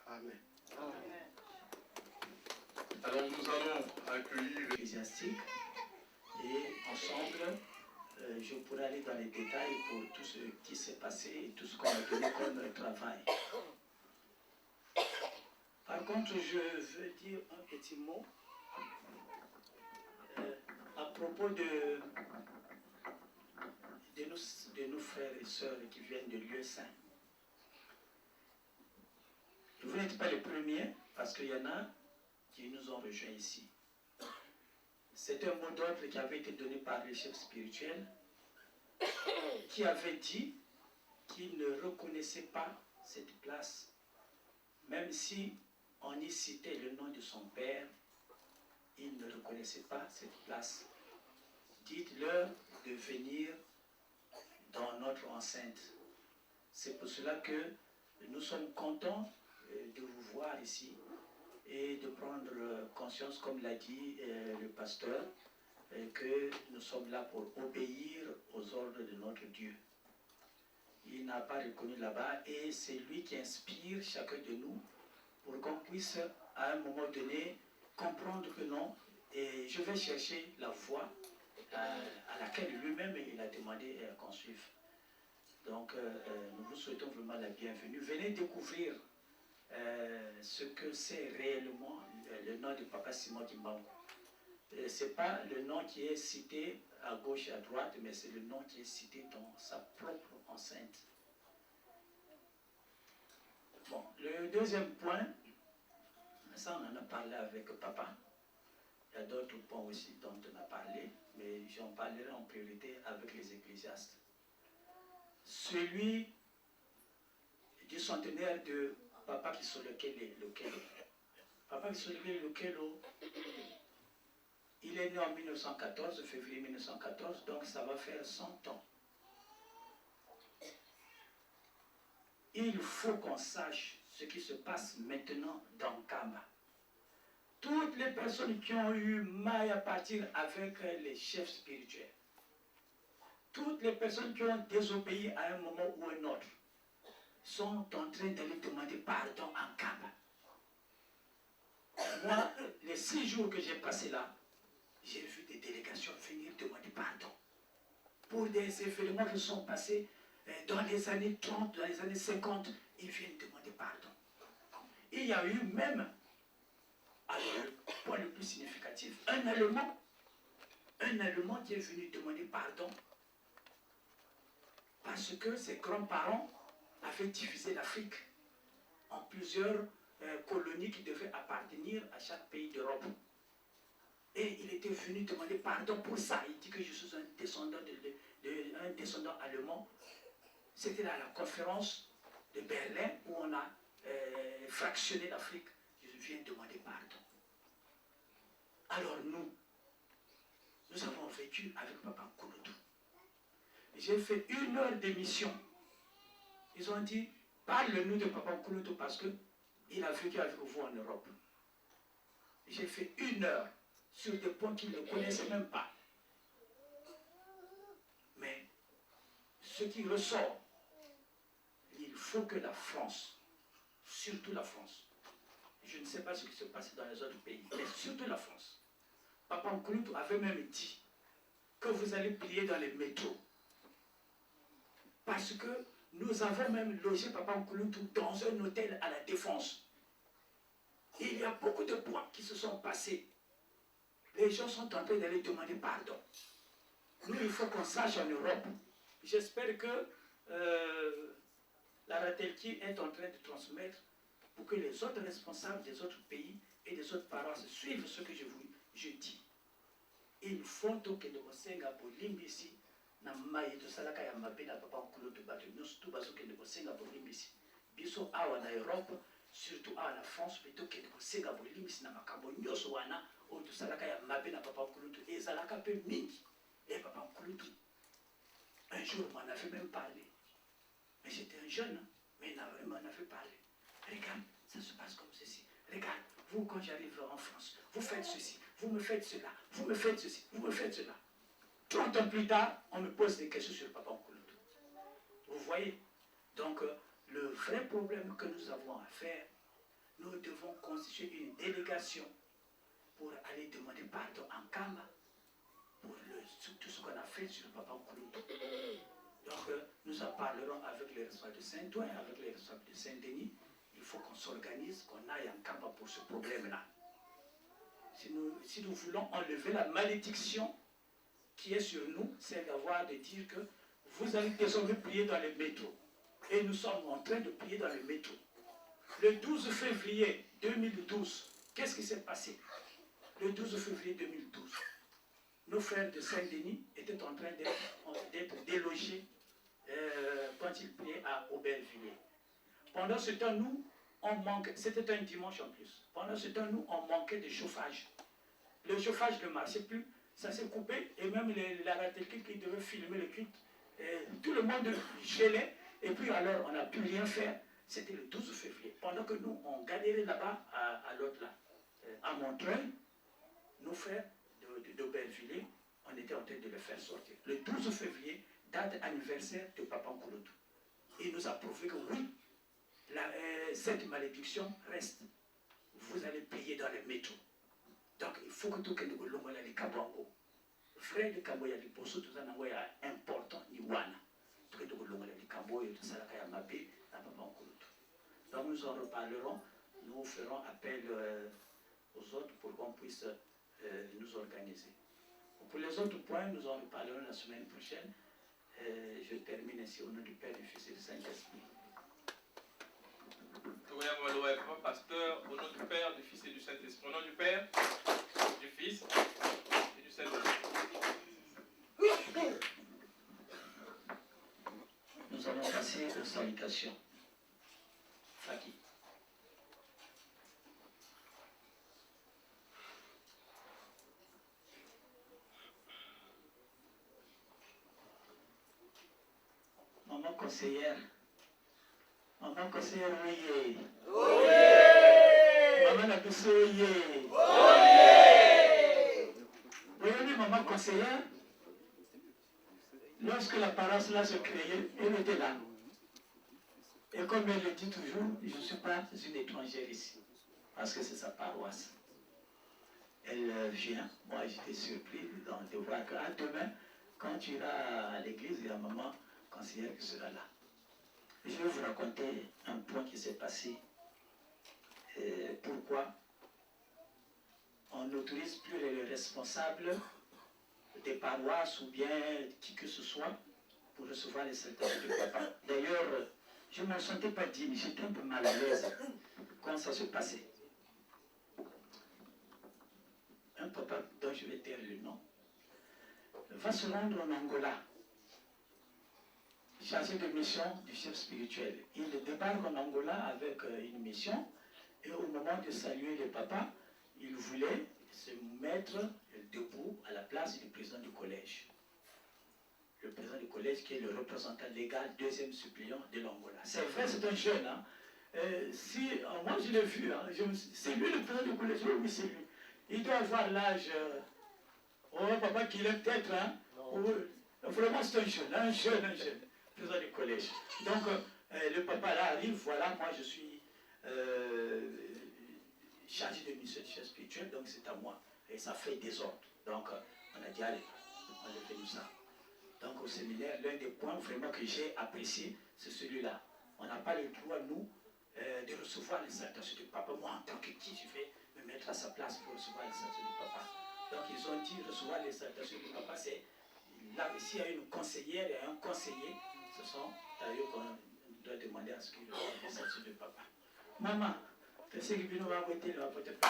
amen. Alors nous allons accueillir ecclésiastique et ensemble je pourrais aller dans les détails pour tout ce qui s'est passé et tout ce qu'on a donné comme travail. Par contre, je veux dire un petit mot à propos de nos frères et sœurs qui viennent de lieux saints. Vous n'êtes pas les premiers parce qu'il y en a qui nous ont rejoints ici. C'est un mot d'ordre qui avait été donné par les chefs spirituels qui avait dit qu'il ne reconnaissait pas cette place, même si on y citait le nom de son père, il ne reconnaissait pas cette place. Dites-leur de venir dans notre enceinte. C'est pour cela que nous sommes contents de vous voir ici et de prendre conscience, comme l'a dit le pasteur, que nous sommes là pour obéir aux ordres de notre Dieu. Il n'a pas reconnu là-bas et c'est lui qui inspire chacun de nous pour qu'on puisse à un moment donné comprendre que non, et je vais chercher la voie à laquelle lui-même il a demandé qu'on suive. Donc nous vous souhaitons vraiment la bienvenue. Venez découvrir ce que c'est réellement le nom de Papa Simon Kimbangu. Ce n'est pas le nom qui est cité à gauche et à droite, mais c'est le nom qui est cité dans sa propre enceinte. Bon, le deuxième point, ça on en a parlé avec Papa. Il y a d'autres points aussi dont on a parlé, mais j'en parlerai en priorité avec les ecclésiastes. Celui du centenaire de Papa Kisolokele Lokelo. Papa Kisolokele Lokelo, il est né en 1914, février 1914, donc ça va faire 100 ans. Il faut qu'on sache ce qui se passe maintenant dans Kamba. Toutes les personnes qui ont eu maille à partir avec les chefs spirituels, toutes les personnes qui ont désobéi à un moment ou un autre, sont en train d'aller demander pardon en Kamba. Moi, les 6 jours que j'ai passés là, j'ai vu des délégations venir demander pardon pour des événements qui sont passés dans les années 30, dans les années 50, ils viennent demander pardon. Il y a eu même, alors le point le plus significatif, un Allemand qui est venu demander pardon parce que ses grands-parents avaient divisé l'Afrique en plusieurs colonies qui devaient appartenir à chaque pays d'Europe. Et il était venu demander pardon pour ça. Il dit que je suis un descendant allemand. C'était à la conférence de Berlin où on a fractionné l'Afrique. Je viens demander pardon. Alors nous avons vécu avec Papa Nkouloutou. J'ai fait 1 heure d'émission. Ils ont dit, parle-nous de Papa Nkouloutou parce qu'il a vécu avec vous en Europe. J'ai fait 1 heure sur des points qu'ils ne connaissaient même pas. Mais ce qui ressort, il faut que la France, surtout la France, je ne sais pas ce qui se passe dans les autres pays, mais surtout la France, Papa Nkouloutou avait même dit que vous allez prier dans les métros. Parce que nous avons même logé Papa Nkouloutou dans un hôtel à la Défense. Et il y a beaucoup de points qui se sont passés Les gens sont en train d'aller demander pardon. Nous, il faut qu'on sache en Europe. J'espère que la Ratelki est en train de transmettre pour que les autres responsables des autres pays et des autres paroisses suivent ce que je dis. Il faut que nous senga bolimbisi na mai to salaka ya mapena papa nkulu to bato nyonso to bazo ke nous senga bolimbisi biso awa na Europe surtout awa na France plutôt que nous senga bolimbisi na makambo nyonso wana o to salaka ya mapena papa nkulu to ezalaka pe mingi et papa nkulu to un jour on a fait même parler mais j'étais un jeune mais on a fait parler. Regarde, ça se passe comme ceci. Regarde, vous quand j'arrive en France, vous faites ceci, vous me faites cela, vous me faites ceci, vous me faites cela. 30 ans plus tard, on me pose des questions sur Papa Nkulutu. Vous voyez? Donc, le vrai problème que nous avons à faire, nous devons constituer une délégation pour aller demander pardon en Kamba pour tout ce qu'on a fait sur Papa Nkulutu. Donc, nous en parlerons avec les responsables de Saint-Ouen, avec les responsables de Saint-Denis. Il faut qu'on s'organise, qu'on aille en Kamba pour ce problème-là. Si nous voulons enlever la malédiction qui est sur nous, c'est d'avoir de dire que vous allez désormais prier dans les métros. Et nous sommes en train de prier dans les métros. Le 12 février 2012, qu'est-ce qui s'est passé? Le 12 février 2012, nos frères de Saint-Denis étaient en train d'être délogés quand ils priaient à Aubervilliers. Pendant ce temps, nous, on manquait, c'était un dimanche en plus. Pendant ce temps, nous, on manquait de chauffage. Le chauffage ne marchait plus, ça s'est coupé, et même la Ratelki qui devait filmer le culte, tout le monde gelait, et puis alors on n'a pu rien faire. C'était le 12 février. Pendant que nous, on galérait là-bas, à l'autre là, à Montreuil, nos frères d'Aubervilliers, on était en train de le faire sortir. Le 12 février, date anniversaire de Papa Nkulutu. Il nous a prouvé que oui, cette malédiction reste. Vous allez payer dans les métros. Donc il faut que tout le monde ait les kabongo. Frère de Kabo, il y a des postes, tout ça, c'est important, ni wana. Tout le monde ait les Kabo, il y a tout ça, il y a Mabé, la Papa Nkulutu. Donc nous en reparlerons, nous ferons appel aux autres pour qu'on puisse nous organiser. Pour les autres points, nous en reparlerons la semaine prochaine. Je termine ainsi au nom du Père, du Fils et du Saint-Esprit. Pasteur, au nom du Père, du Fils et du Saint-Esprit. Au nom du Père, du Fils et du Saint-Esprit. Nous allons passer aux salutations. Faki. Maman conseillère, oui. Maman Nabiso, oui. Voyez, maman conseillère, lorsque la paroisse là se créait, elle était là. Et comme elle le dit toujours, je ne suis pas une étrangère ici, parce que c'est sa paroisse. Elle vient, moi j'étais surpris de voir qu'à demain, quand tu iras à l'église, il y a maman conseillère qui sera là. Je vais vous raconter un point qui s'est passé. Pourquoi on n'autorise plus les responsables des paroisses ou bien qui que ce soit pour recevoir les salutations du papa. D'ailleurs, je ne m'en sentais pas digne, j'étais un peu mal à l'aise quand ça se passait. Un papa dont je vais taire le nom va se rendre en Angola, chargé de mission du chef spirituel. Il débarque en Angola avec une mission et au moment de saluer le papa, il voulait se mettre debout à la place du président du collège. Le président du collège qui est le représentant légal, deuxième suppléant de l'Angola. C'est vrai, c'est un jeune. Hein. Moi je l'ai vu, hein, c'est lui le président du collège, oui c'est lui. Il doit avoir l'âge, papa qu'il est peut-être, hein, vraiment c'est un jeune. Président du collège. Donc, le papa là arrive, voilà, moi je suis chargé de mission de chef spirituel, donc c'est à moi. Et ça fait désordre. Donc, on a dit, allez, on a fait ça. Donc, au séminaire, l'un des points vraiment que j'ai apprécié, c'est celui-là. On n'a pas le droit, nous, de recevoir les salutations du papa. Moi, en tant que qui, je vais me mettre à sa place pour recevoir les salutations du papa. Donc ils ont dit recevoir les salutations du papa, c'est là, s'il y a une conseillère et un conseiller, ce sont d'ailleurs qu'on doit demander à ce qu'ils reçoivent les salutations du papa. Maman, tu sais que nous allons voter, nous allons voter pour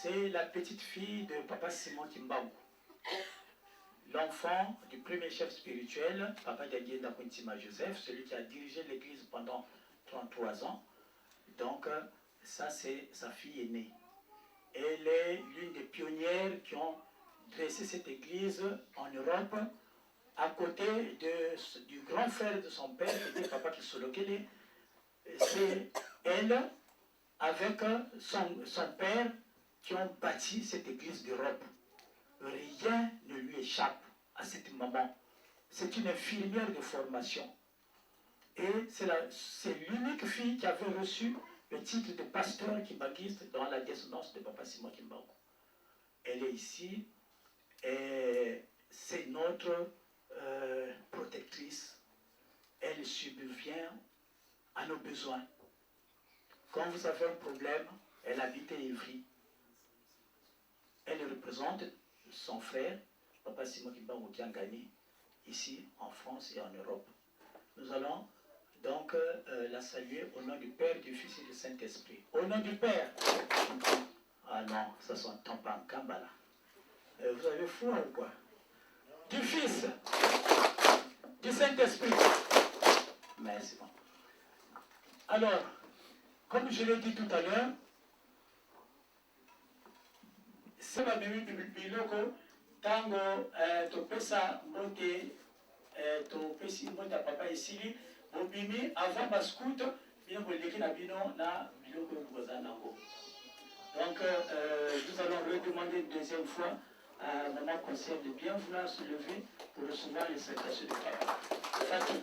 C'est la petite fille de Papa Simon Kimbangu, l'enfant du premier chef spirituel, Papa Diaguienda Kuntima Joseph, celui qui a dirigé l'église pendant 33 ans. Donc, ça c'est sa fille aînée. Elle est l'une des pionnières qui ont dressé cette église en Europe, à côté du grand frère de son père, qui était Papa Kisolokele. C'est elle, avec son père, qui ont bâti cette église d'Europe. Rien ne lui échappe à cette maman. C'est une infirmière de formation. Et c'est l'unique fille qui avait reçu le titre de pasteur kimbanguiste dans la descendance de Papa Simon Kimbangu. Elle est ici et c'est notre protectrice. Elle subvient à nos besoins. Quand vous avez un problème, elle habite à Ivry. Elle représente son frère, Papa Simon Kimbangu, qui a gagné ici en France et en Europe. Nous allons donc la saluer au nom du Père, du Fils et du Saint-Esprit. Au nom du Père. Ah non, ça s'entend pas en Kambala. Vous avez fou ou quoi? Du Fils, du Saint-Esprit. Merci. Bon. Alors, comme je l'ai dit tout à l'heure, c'est ma bébé biloko tango topesa mbote topesi mbote ya papa esili bobimi avant bascout bien koleki na bino na biloko boza nango. Donc nous allons redemander une deuxième fois à maman conseil de bien vouloir se lever pour recevoir les salutations de papa. Fatou.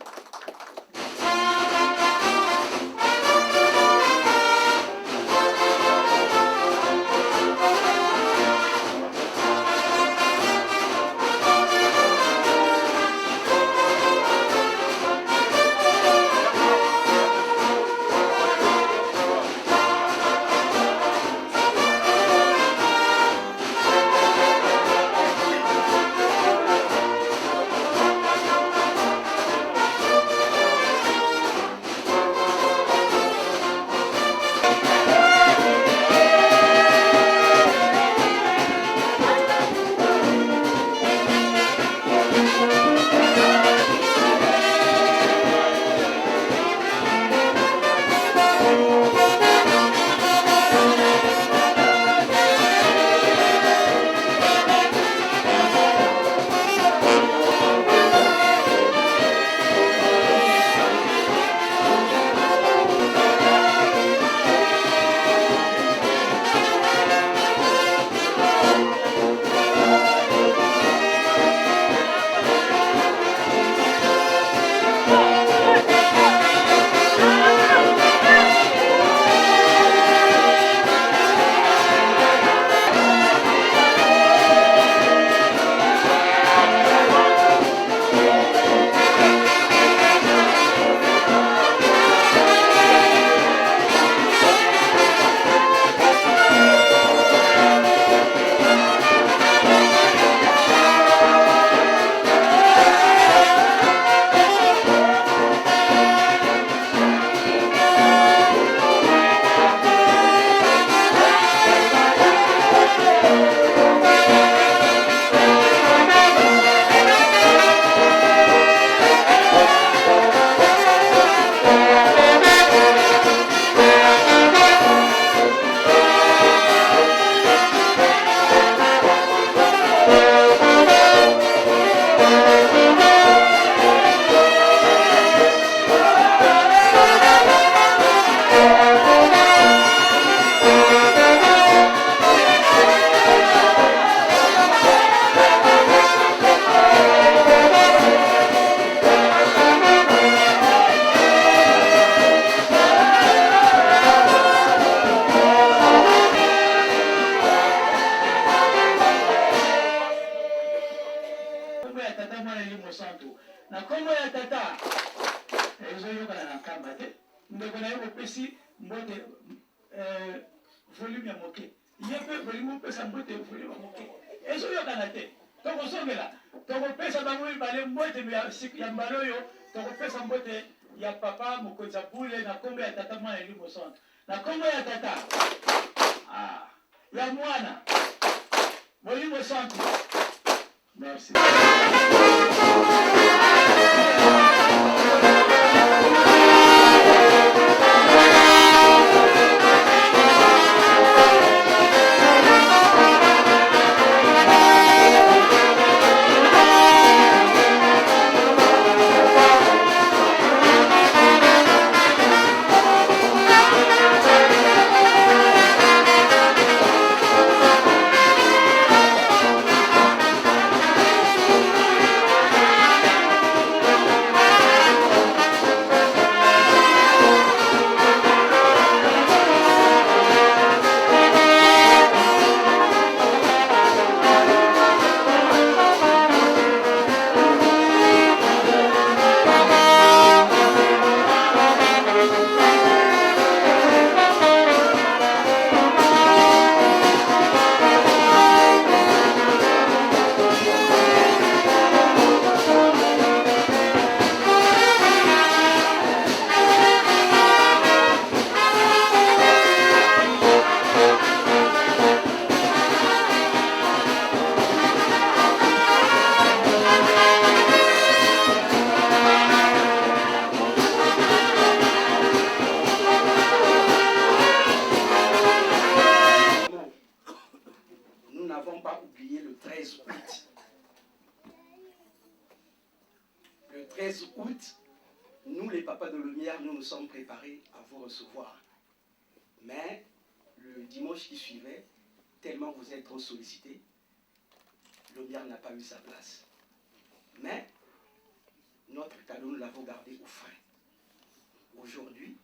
kombo ya tata mwana elimo santo na kombo ya tata ezoyokana na nkamba te ndeko na ye kopesi mbote volume ya moke ye mpe bolingi opesa mbote volume ya moke ezoyokana te tokosongela tokopesa bango mibale mbote ya mbala oyo tokopesa mbote ya papa mokonzi ya bule na kombo ya tata mwana elimo santo na kombo ya tata ya mwana molimo santo. Merci. Mais le dimanche qui suivait, tellement vous êtes trop sollicités, Lumière n'a pas eu sa place. Mais notre cadeau, nous l'avons gardé au frais. Aujourd'hui,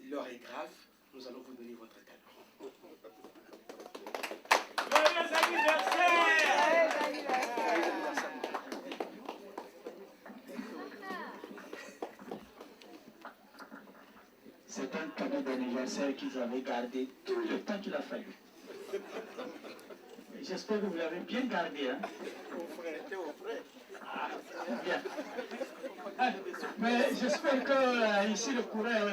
l'heure est grave, nous allons vous donner votre cadeau. Joyeux anniversaire! C'est un cadeau d'anniversaire qu'ils avaient gardé tout le temps qu'il a fallu. J'espère que vous l'avez bien gardé. Hein? Ah, bien. Mais j'espère que ici le coureur...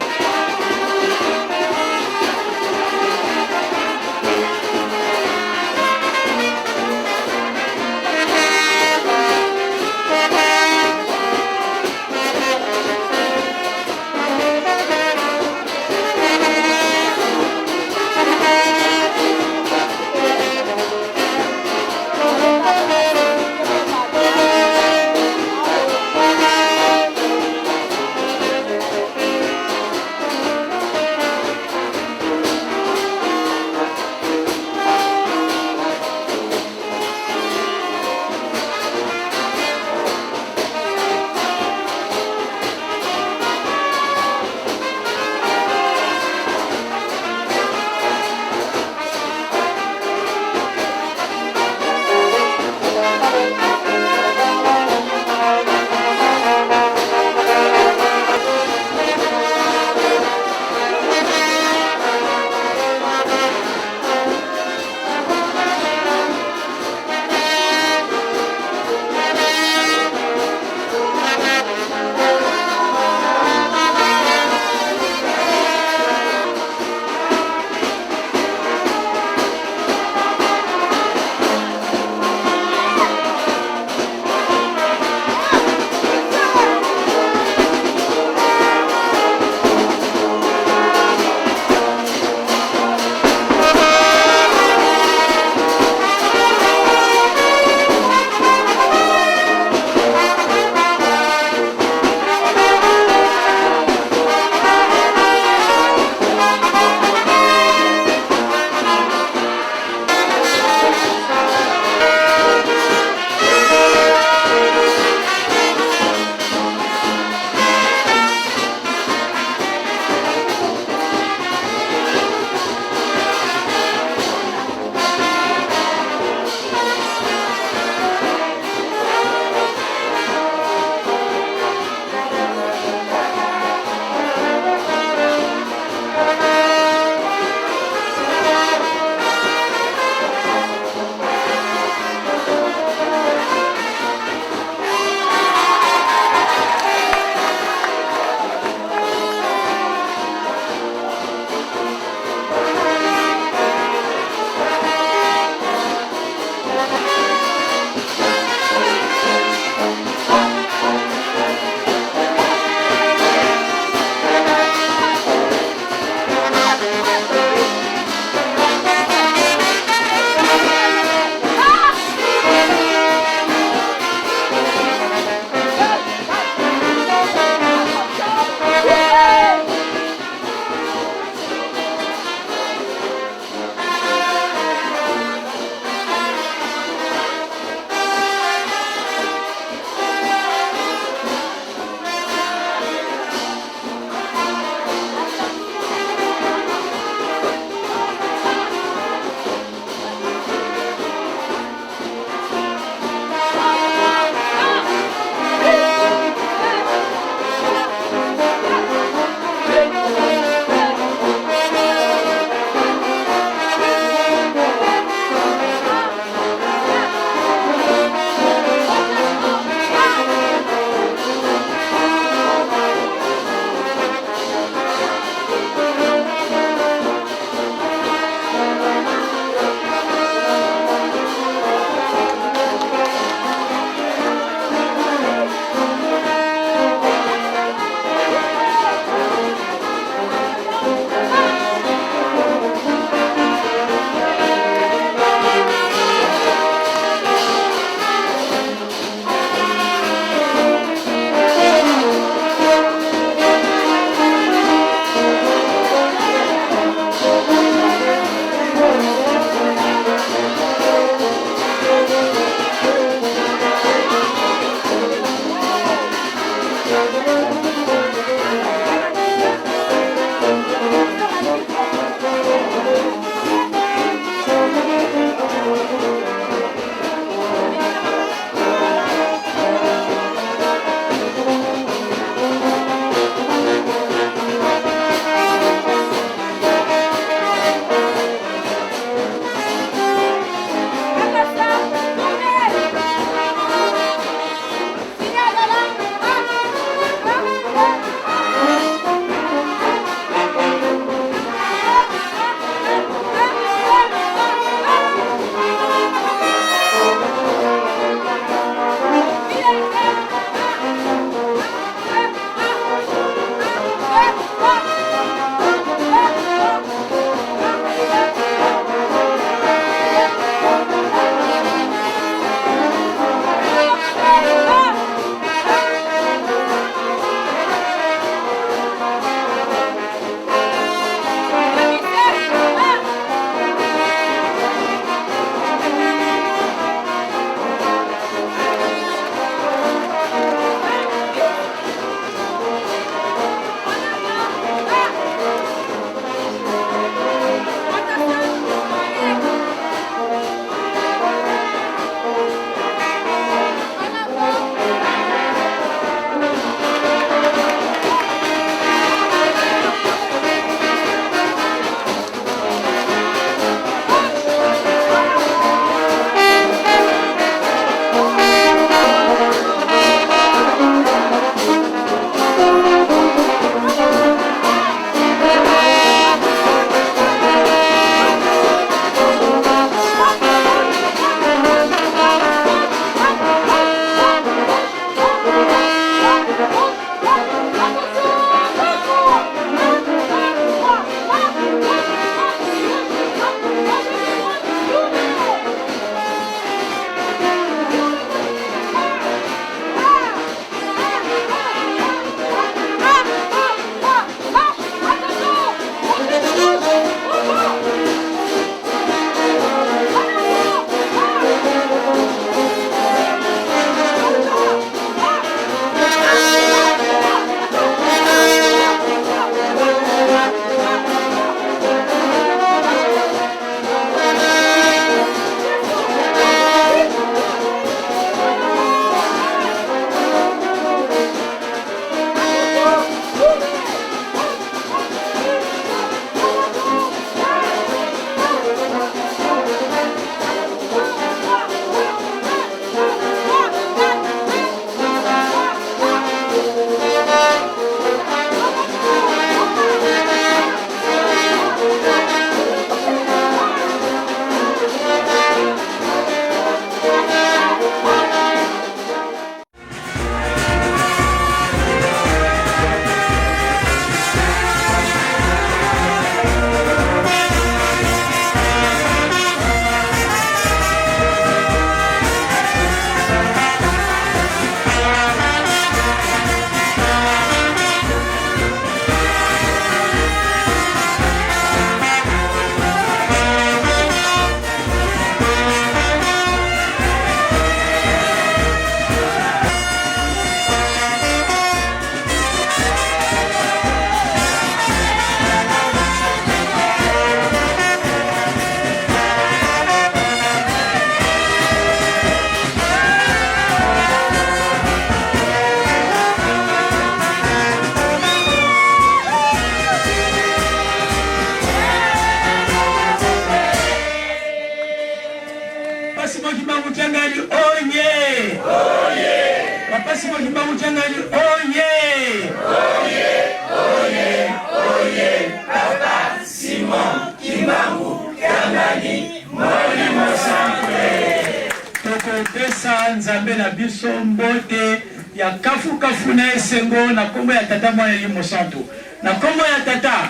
Simon Kimbangu Tiangali, oh yeah! Oh yeah! Papa Simon Kimbangu Tiangali, oh yeah! Oh yeah! Oh yeah! Oh yeah! Papa Simon Kimbangu Tiangali, Molimo Santé. Tokopesa Nzambe na biso mbote ya kafu na esengo na kombo ya tata mwana Molimo Santo. Na kombo ya tata.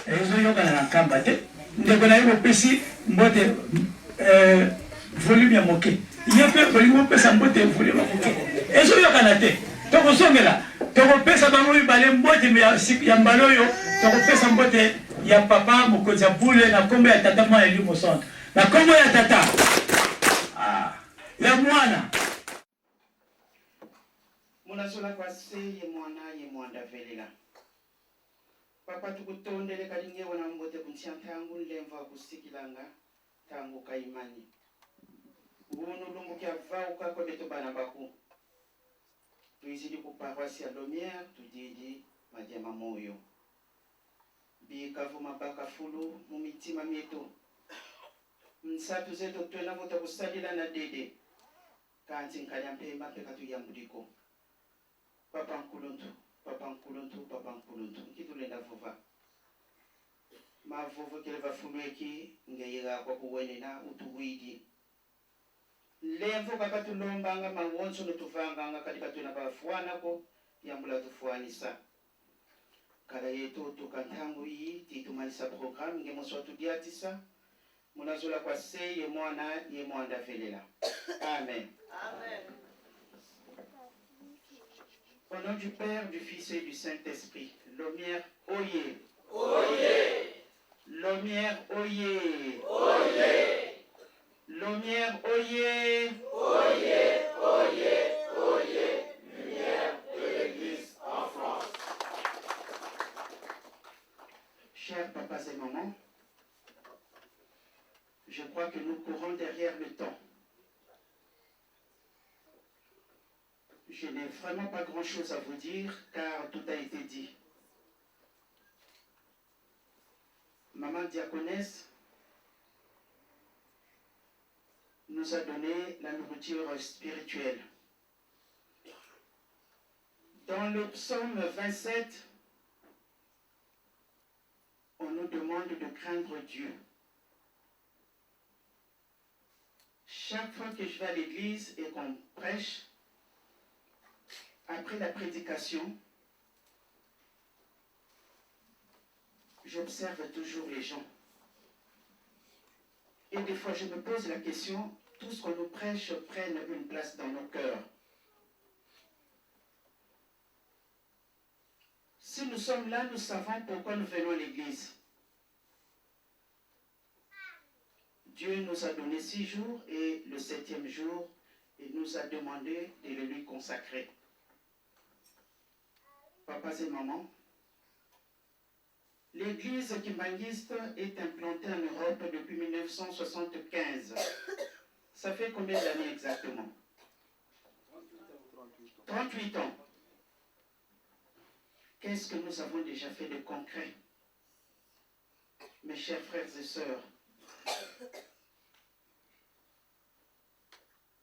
Ezo yoka na kamba te. Ndeko na yo pesi mbote volume ya moke. Yepe volume pesa mbote volume ya moke. Ezo yoka na te. Tokosongela. Tokopesa bango bale mbote ya mbalo yo. Tokopesa mbote ya papa mokonzi ya bule na kombo ya tata mwana Molimo Santo. Na kombo ya tata. Ya mwana. Munazola kwa se ye mwana ye mwanda velela. Papa tukutondele kalinge wana mbote kuntia tangu lemva kusikilanga tangu kaimani. Uno lumbu kia vau kako beto bana baku. Tuizidi kuparoisi ya Lomière, tudidi majema moyo. Bikavu mabaka fulu mumitima mieto. Msatu zeto tuena vota kusalila na dede. Kanti nkanyampe mbape katu ya mudiko. Papa nkuluntu, papa nkuluntu, papa nkuluntu. Kitulenda vuva. Mavuvu kile vafulweki ngeyega kwa kuweni na utuwidi. Lemvo kakatu lombanga mawonso nutuvanganga katika tuena bafuana ko yambula tufuanisa. Kala yetu tukantangu hii titumalisa programu ngemoso tudiatisa. Munazola kwa se ye mwana ye mwanda velela. Amen. Amen. Au nom du Père, du Fils et du Saint-Esprit, Lomière, oyez. Oyez. Lomière, oyez. Oyez. Lomière, oyez. Oyez, oyez, oyez. Lumière de l'Église en France. Chers papas et mamans, je crois que nous courons derrière le temps. Je n'ai vraiment pas grand-chose à vous dire car tout a été dit. Maman diaconesse nous a donné la nourriture spirituelle. Dans le psaume 27, on nous demande de craindre Dieu. Chaque fois que je vais à l'église et qu'on prêche, après la prédication, j'observe toujours les gens. Et des fois, je me pose la question, tout ce qu'on nous prêche prenne une place dans nos cœurs. Si nous sommes là, nous savons pourquoi nous venons à l'église. Dieu nous a donné 6 jours et le 7e jour, il nous a demandé de le lui consacrer. Papas et mamans, l'église kimbanguiste est implantée en Europe depuis 1975. Ça fait combien d'années exactement? 38 ans. Qu'est-ce que nous avons déjà fait de concret? Mes chers frères et sœurs,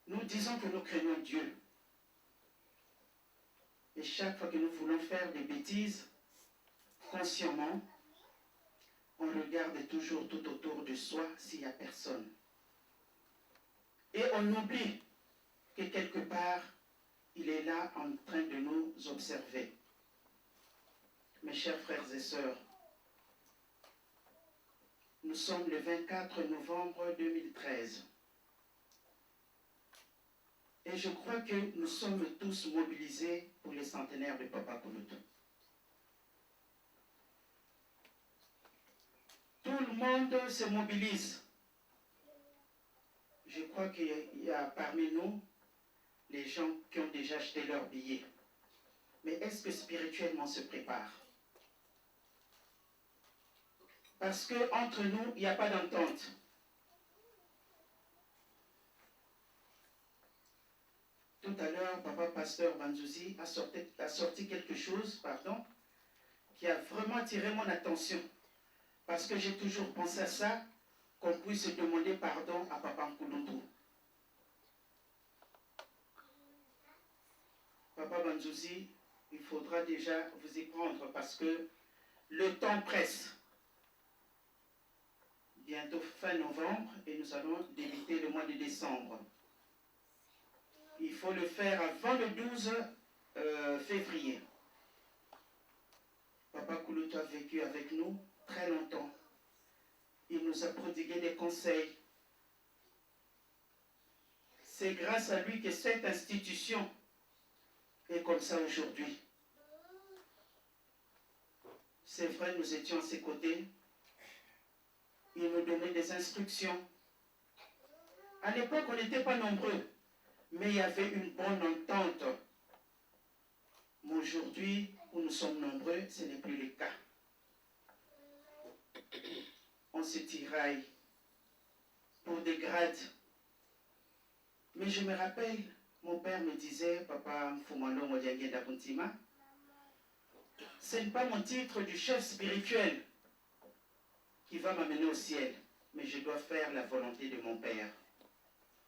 nous disons que nous craignons Dieu. Et chaque fois que nous voulons faire des bêtises, consciemment, on regarde toujours tout autour de soi s'il n'y a personne. Et on oublie que quelque part, il est là en train de nous observer. Mes chers frères et sœurs, nous sommes le 24 novembre 2013. Et je crois que nous sommes tous mobilisés pour les centenaires de Papa Kouloutou. Tout le monde se mobilise. Je crois qu'il y a parmi nous les gens qui ont déjà acheté leurs billets. Mais est-ce que spirituellement on se prépare? Parce qu'entre nous, il n'y a pas d'entente. Tout à l'heure, Papa Pasteur Banzouzi a sorti quelque chose, qui a vraiment attiré mon attention. Parce que j'ai toujours pensé à ça, qu'on puisse demander pardon à Papa Nkouloutou. Nzouzi, il faudra déjà vous y prendre parce que le temps presse. Bientôt fin novembre et nous allons débuter le mois de décembre. Il faut le faire avant le 12 février. Papa Kouloutou a vécu avec nous très longtemps. Il nous a prodigué des conseils. C'est grâce à lui que cette institution est comme ça aujourd'hui. C'est vrai, nous étions à ses côtés. Il nous donnait des instructions. À l'époque, on n'était pas nombreux, mais il y avait une bonne entente. Mais aujourd'hui, où nous sommes nombreux, ce n'est plus le cas. On se tiraille pour des grades. Mais je me rappelle, mon père me disait, Papa Mfumalo Modiague Dakuntima, ce n'est pas mon titre du chef spirituel qui va m'amener au ciel, mais je dois faire la volonté de mon Père.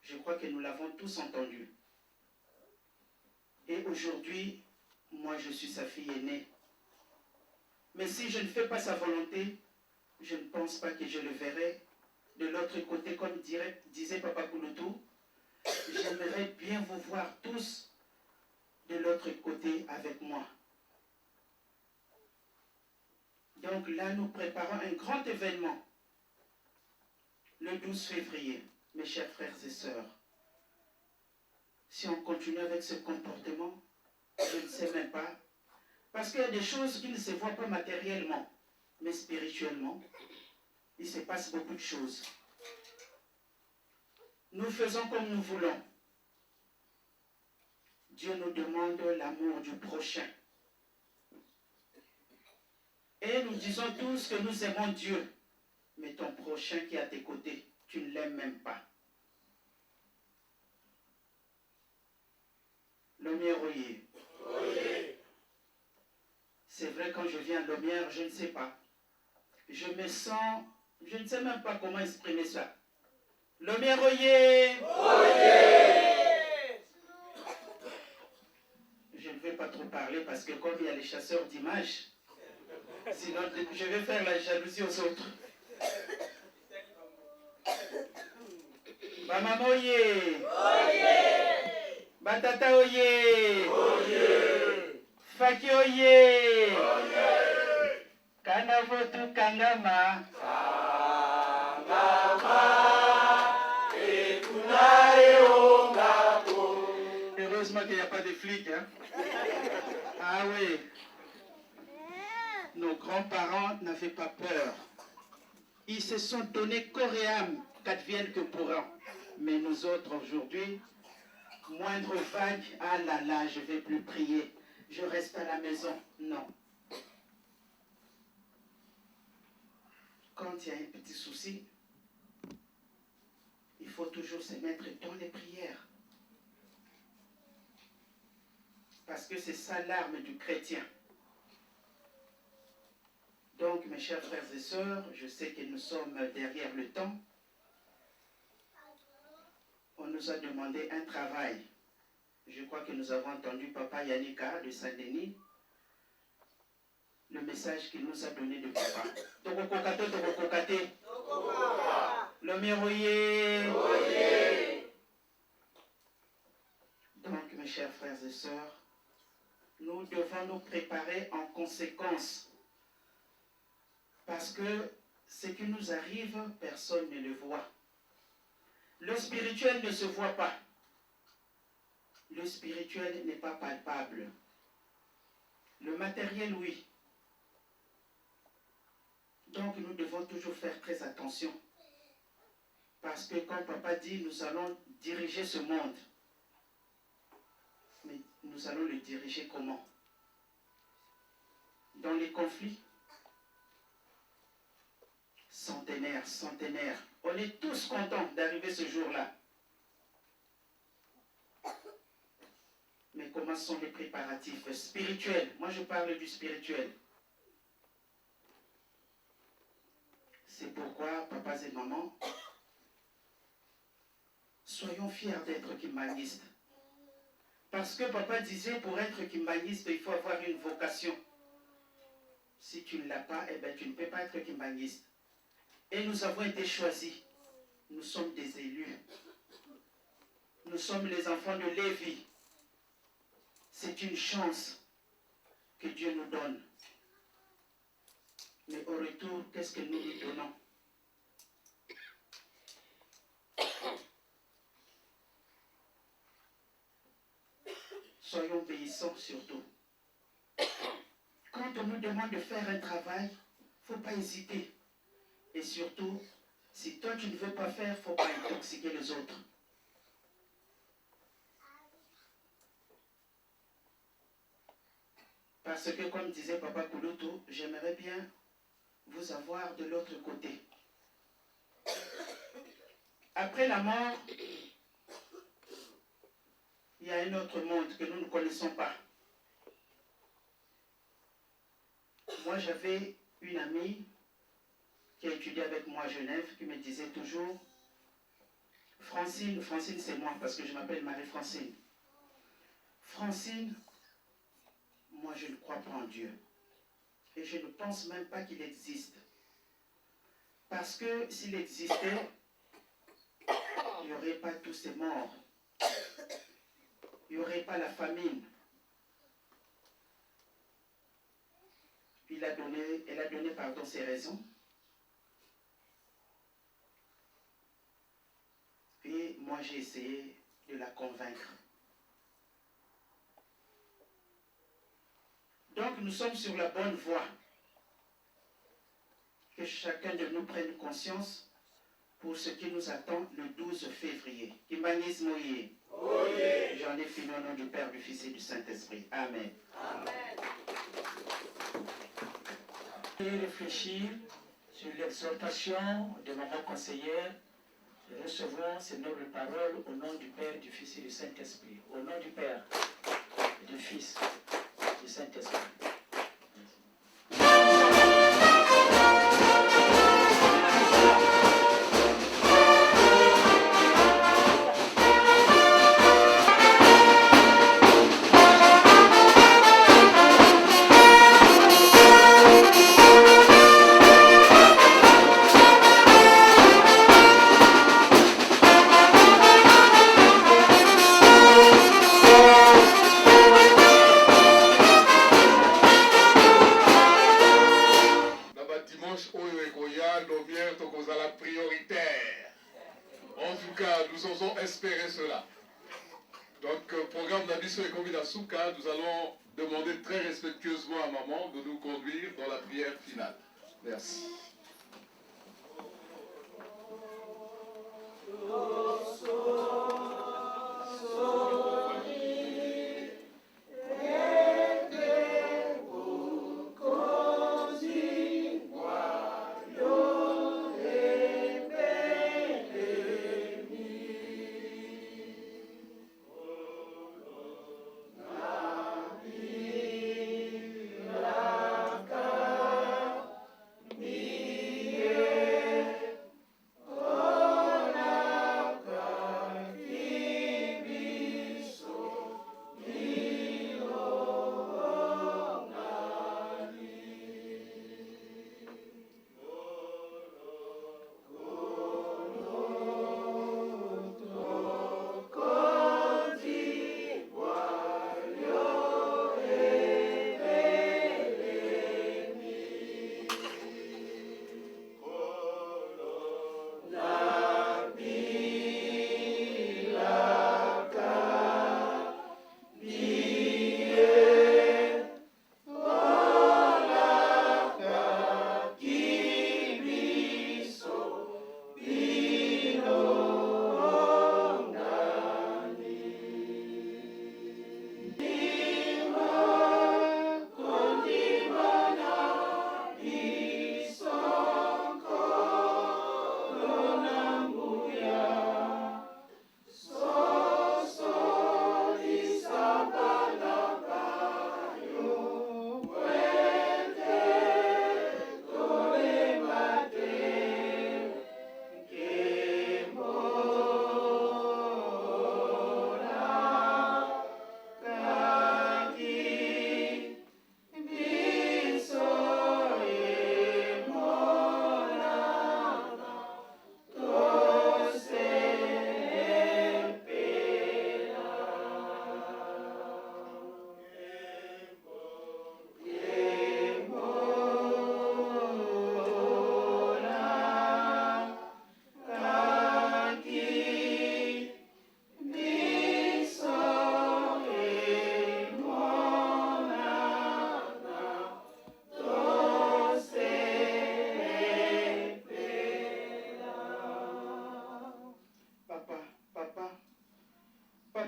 Je crois que nous l'avons tous entendu. Et aujourd'hui, moi je suis sa fille aînée. Mais si je ne fais pas sa volonté, je ne pense pas que je le verrai de l'autre côté, comme disait Papa Kouloutou. J'aimerais bien vous voir tous de l'autre côté avec moi. Donc là, nous préparons un grand événement le 12 février, mes chers frères et sœurs. Si on continue avec ce comportement, je ne sais même pas. Parce qu'il y a des choses qui ne se voient pas matériellement, mais spirituellement, il se passe beaucoup de choses. Nous faisons comme nous voulons. Dieu nous demande l'amour du prochain. Et nous disons tous que nous aimons Dieu. Mais ton prochain qui est à tes côtés, tu ne l'aimes même pas. Lomière Oye. C'est vrai, quand je viens à Lomière, je ne sais pas. Je me sens, je ne sais même pas comment exprimer ça. Lomière Oye. Je ne vais pas trop parler parce que comme il y a les chasseurs d'images, sinon je vais faire la jalousie aux autres. Maman Oye. Batata Oye. Faki Oye. Kanavotu Kangama. Heureusement qu'il n'y a pas de flics. Hein? Ah oui. Nos grands-parents n'avaient pas peur. Ils se sont donnés corps et âme, qu'advienne que pourra. Mais nous autres, aujourd'hui, moindre vague, ah là là, je ne vais plus prier. Je reste à la maison. Non. Quand il y a un petit souci, il faut toujours se mettre dans les prières. Parce que c'est ça l'arme du chrétien. Donc, mes chers frères et sœurs, je sais que nous sommes derrière le temps. On nous a demandé un travail. Je crois que nous avons entendu Papa Yannika de Saint-Denis, le message qu'il nous a donné de Papa. Tokokokate, tokokokate. Lomiroye. Donc, mes chers frères et sœurs, nous devons nous préparer en conséquence. Parce que ce qui nous arrive, personne ne le voit. Le spirituel ne se voit pas. Le spirituel n'est pas palpable. Le matériel, oui. Donc nous devons toujours faire très attention. Parce que comme Papa dit, nous allons diriger ce monde. Mais nous allons le diriger comment? Dans les conflits? Centenaire, centenaire. On est tous contents d'arriver ce jour-là. Mais comment sont les préparatifs spirituels? Moi, je parle du spirituel. C'est pourquoi, papas et mamans, soyons fiers d'être kimbanistes. Parce que papa disait, pour être kimbaniste, il faut avoir une vocation. Si tu ne l'as pas, eh bien, tu ne peux pas être kimbaniste. Et nous avons été choisis. Nous sommes des élus. Nous sommes les enfants de Lévi. C'est une chance que Dieu nous donne. Mais au retour, qu'est-ce que nous lui donnons? Soyons obéissants surtout. Quand on nous demande de faire un travail, il ne faut pas hésiter. Et surtout, si toi tu ne veux pas faire, il ne faut pas intoxiquer les autres. Parce que comme disait Papa Kouloutou, j'aimerais bien vous avoir de l'autre côté. Après la mort, il y a un autre monde que nous ne connaissons pas. Moi, j'avais une amie qui a étudié avec moi à Genève, qui me disait toujours, Francine, Francine c'est moi, parce que je m'appelle Marie-Francine. Francine, moi je ne crois pas en Dieu. Et je ne pense même pas qu'il existe. Parce que s'il existait, il n'y aurait pas tous ces morts. Il n'y aurait pas la famine. Elle a donné pardon, ses raisons. Et moi, j'ai essayé de la convaincre. Donc, nous sommes sur la bonne voie. Que chacun de nous prenne conscience pour ce qui nous attend le 12 février. Kimbanise Moye. J'en ai fini au nom du Père, du Fils et du Saint-Esprit. Amen. Amen. Et réfléchir sur l'exhortation de maman conseillère. Recevons ces nobles paroles au nom du Père, du Fils et du Saint-Esprit. Au nom du Père, du Fils et du Saint-Esprit. Nous allons demander très respectueusement à maman de nous conduire dans la prière finale. Merci. Yeah.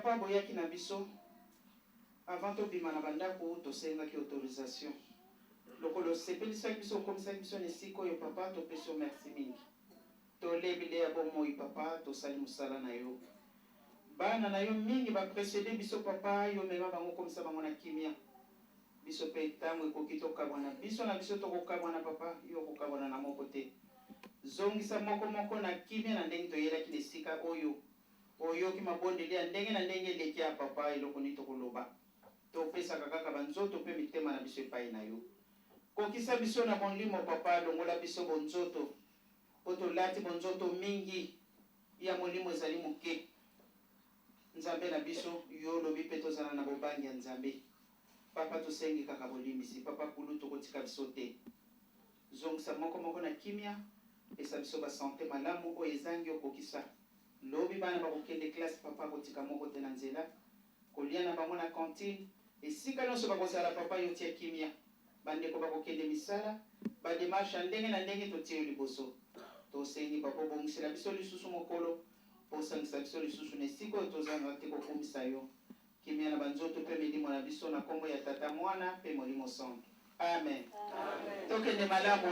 papa boyaki na biso avant tobima na bandako tosengaki autorisation lokolo sepelisaki biso okomisaki biso na esika oyo papa topesi yo merci mingi tolebi nde ya bomoi papa tosali mosala na yo bana na yo mingi baprécédé biso papa yo mema bango komisa bango na kimia biso mpe ntango ekoki tokabwana biso na biso tokokabwana papa yo kokabwana na moko te zongisa moko na kimia na ndenge toyelaki na esika oyo oyoki mabondeli ya ndenge na ndenge eleki ya papa eloko nini tokoloba topesaka kaka banzoto mpe mitema na biso epai na yo kokisa biso na molimo papa longola biso bonzoto po tolati bonzoto mingi ya molimo ezali moke nzambe na biso yo lobi mpe tozala na bobangi ya nzambe papa tosengi kaka bolimbisi papa kulu tokotika biso te zongisa moko na kimia pesa biso basante malamu oyo ezangi okokisa lobi bana bakokende classe papa kotika moko te na nzela kolia na bango na cantine esika nyonso bakozala papa yo tia kimia bandeko bakokende misala bademarshe ndenge na ndenge totie yo liboso tosengi papa obongisela biso lisusu mokolo posangisa biso lisusu na esika oyo tozanga te kokumisa yo kimia na banzoto mpe milimo na biso na nkombo ya tata mwana mpe molimo santo amen tokende malamu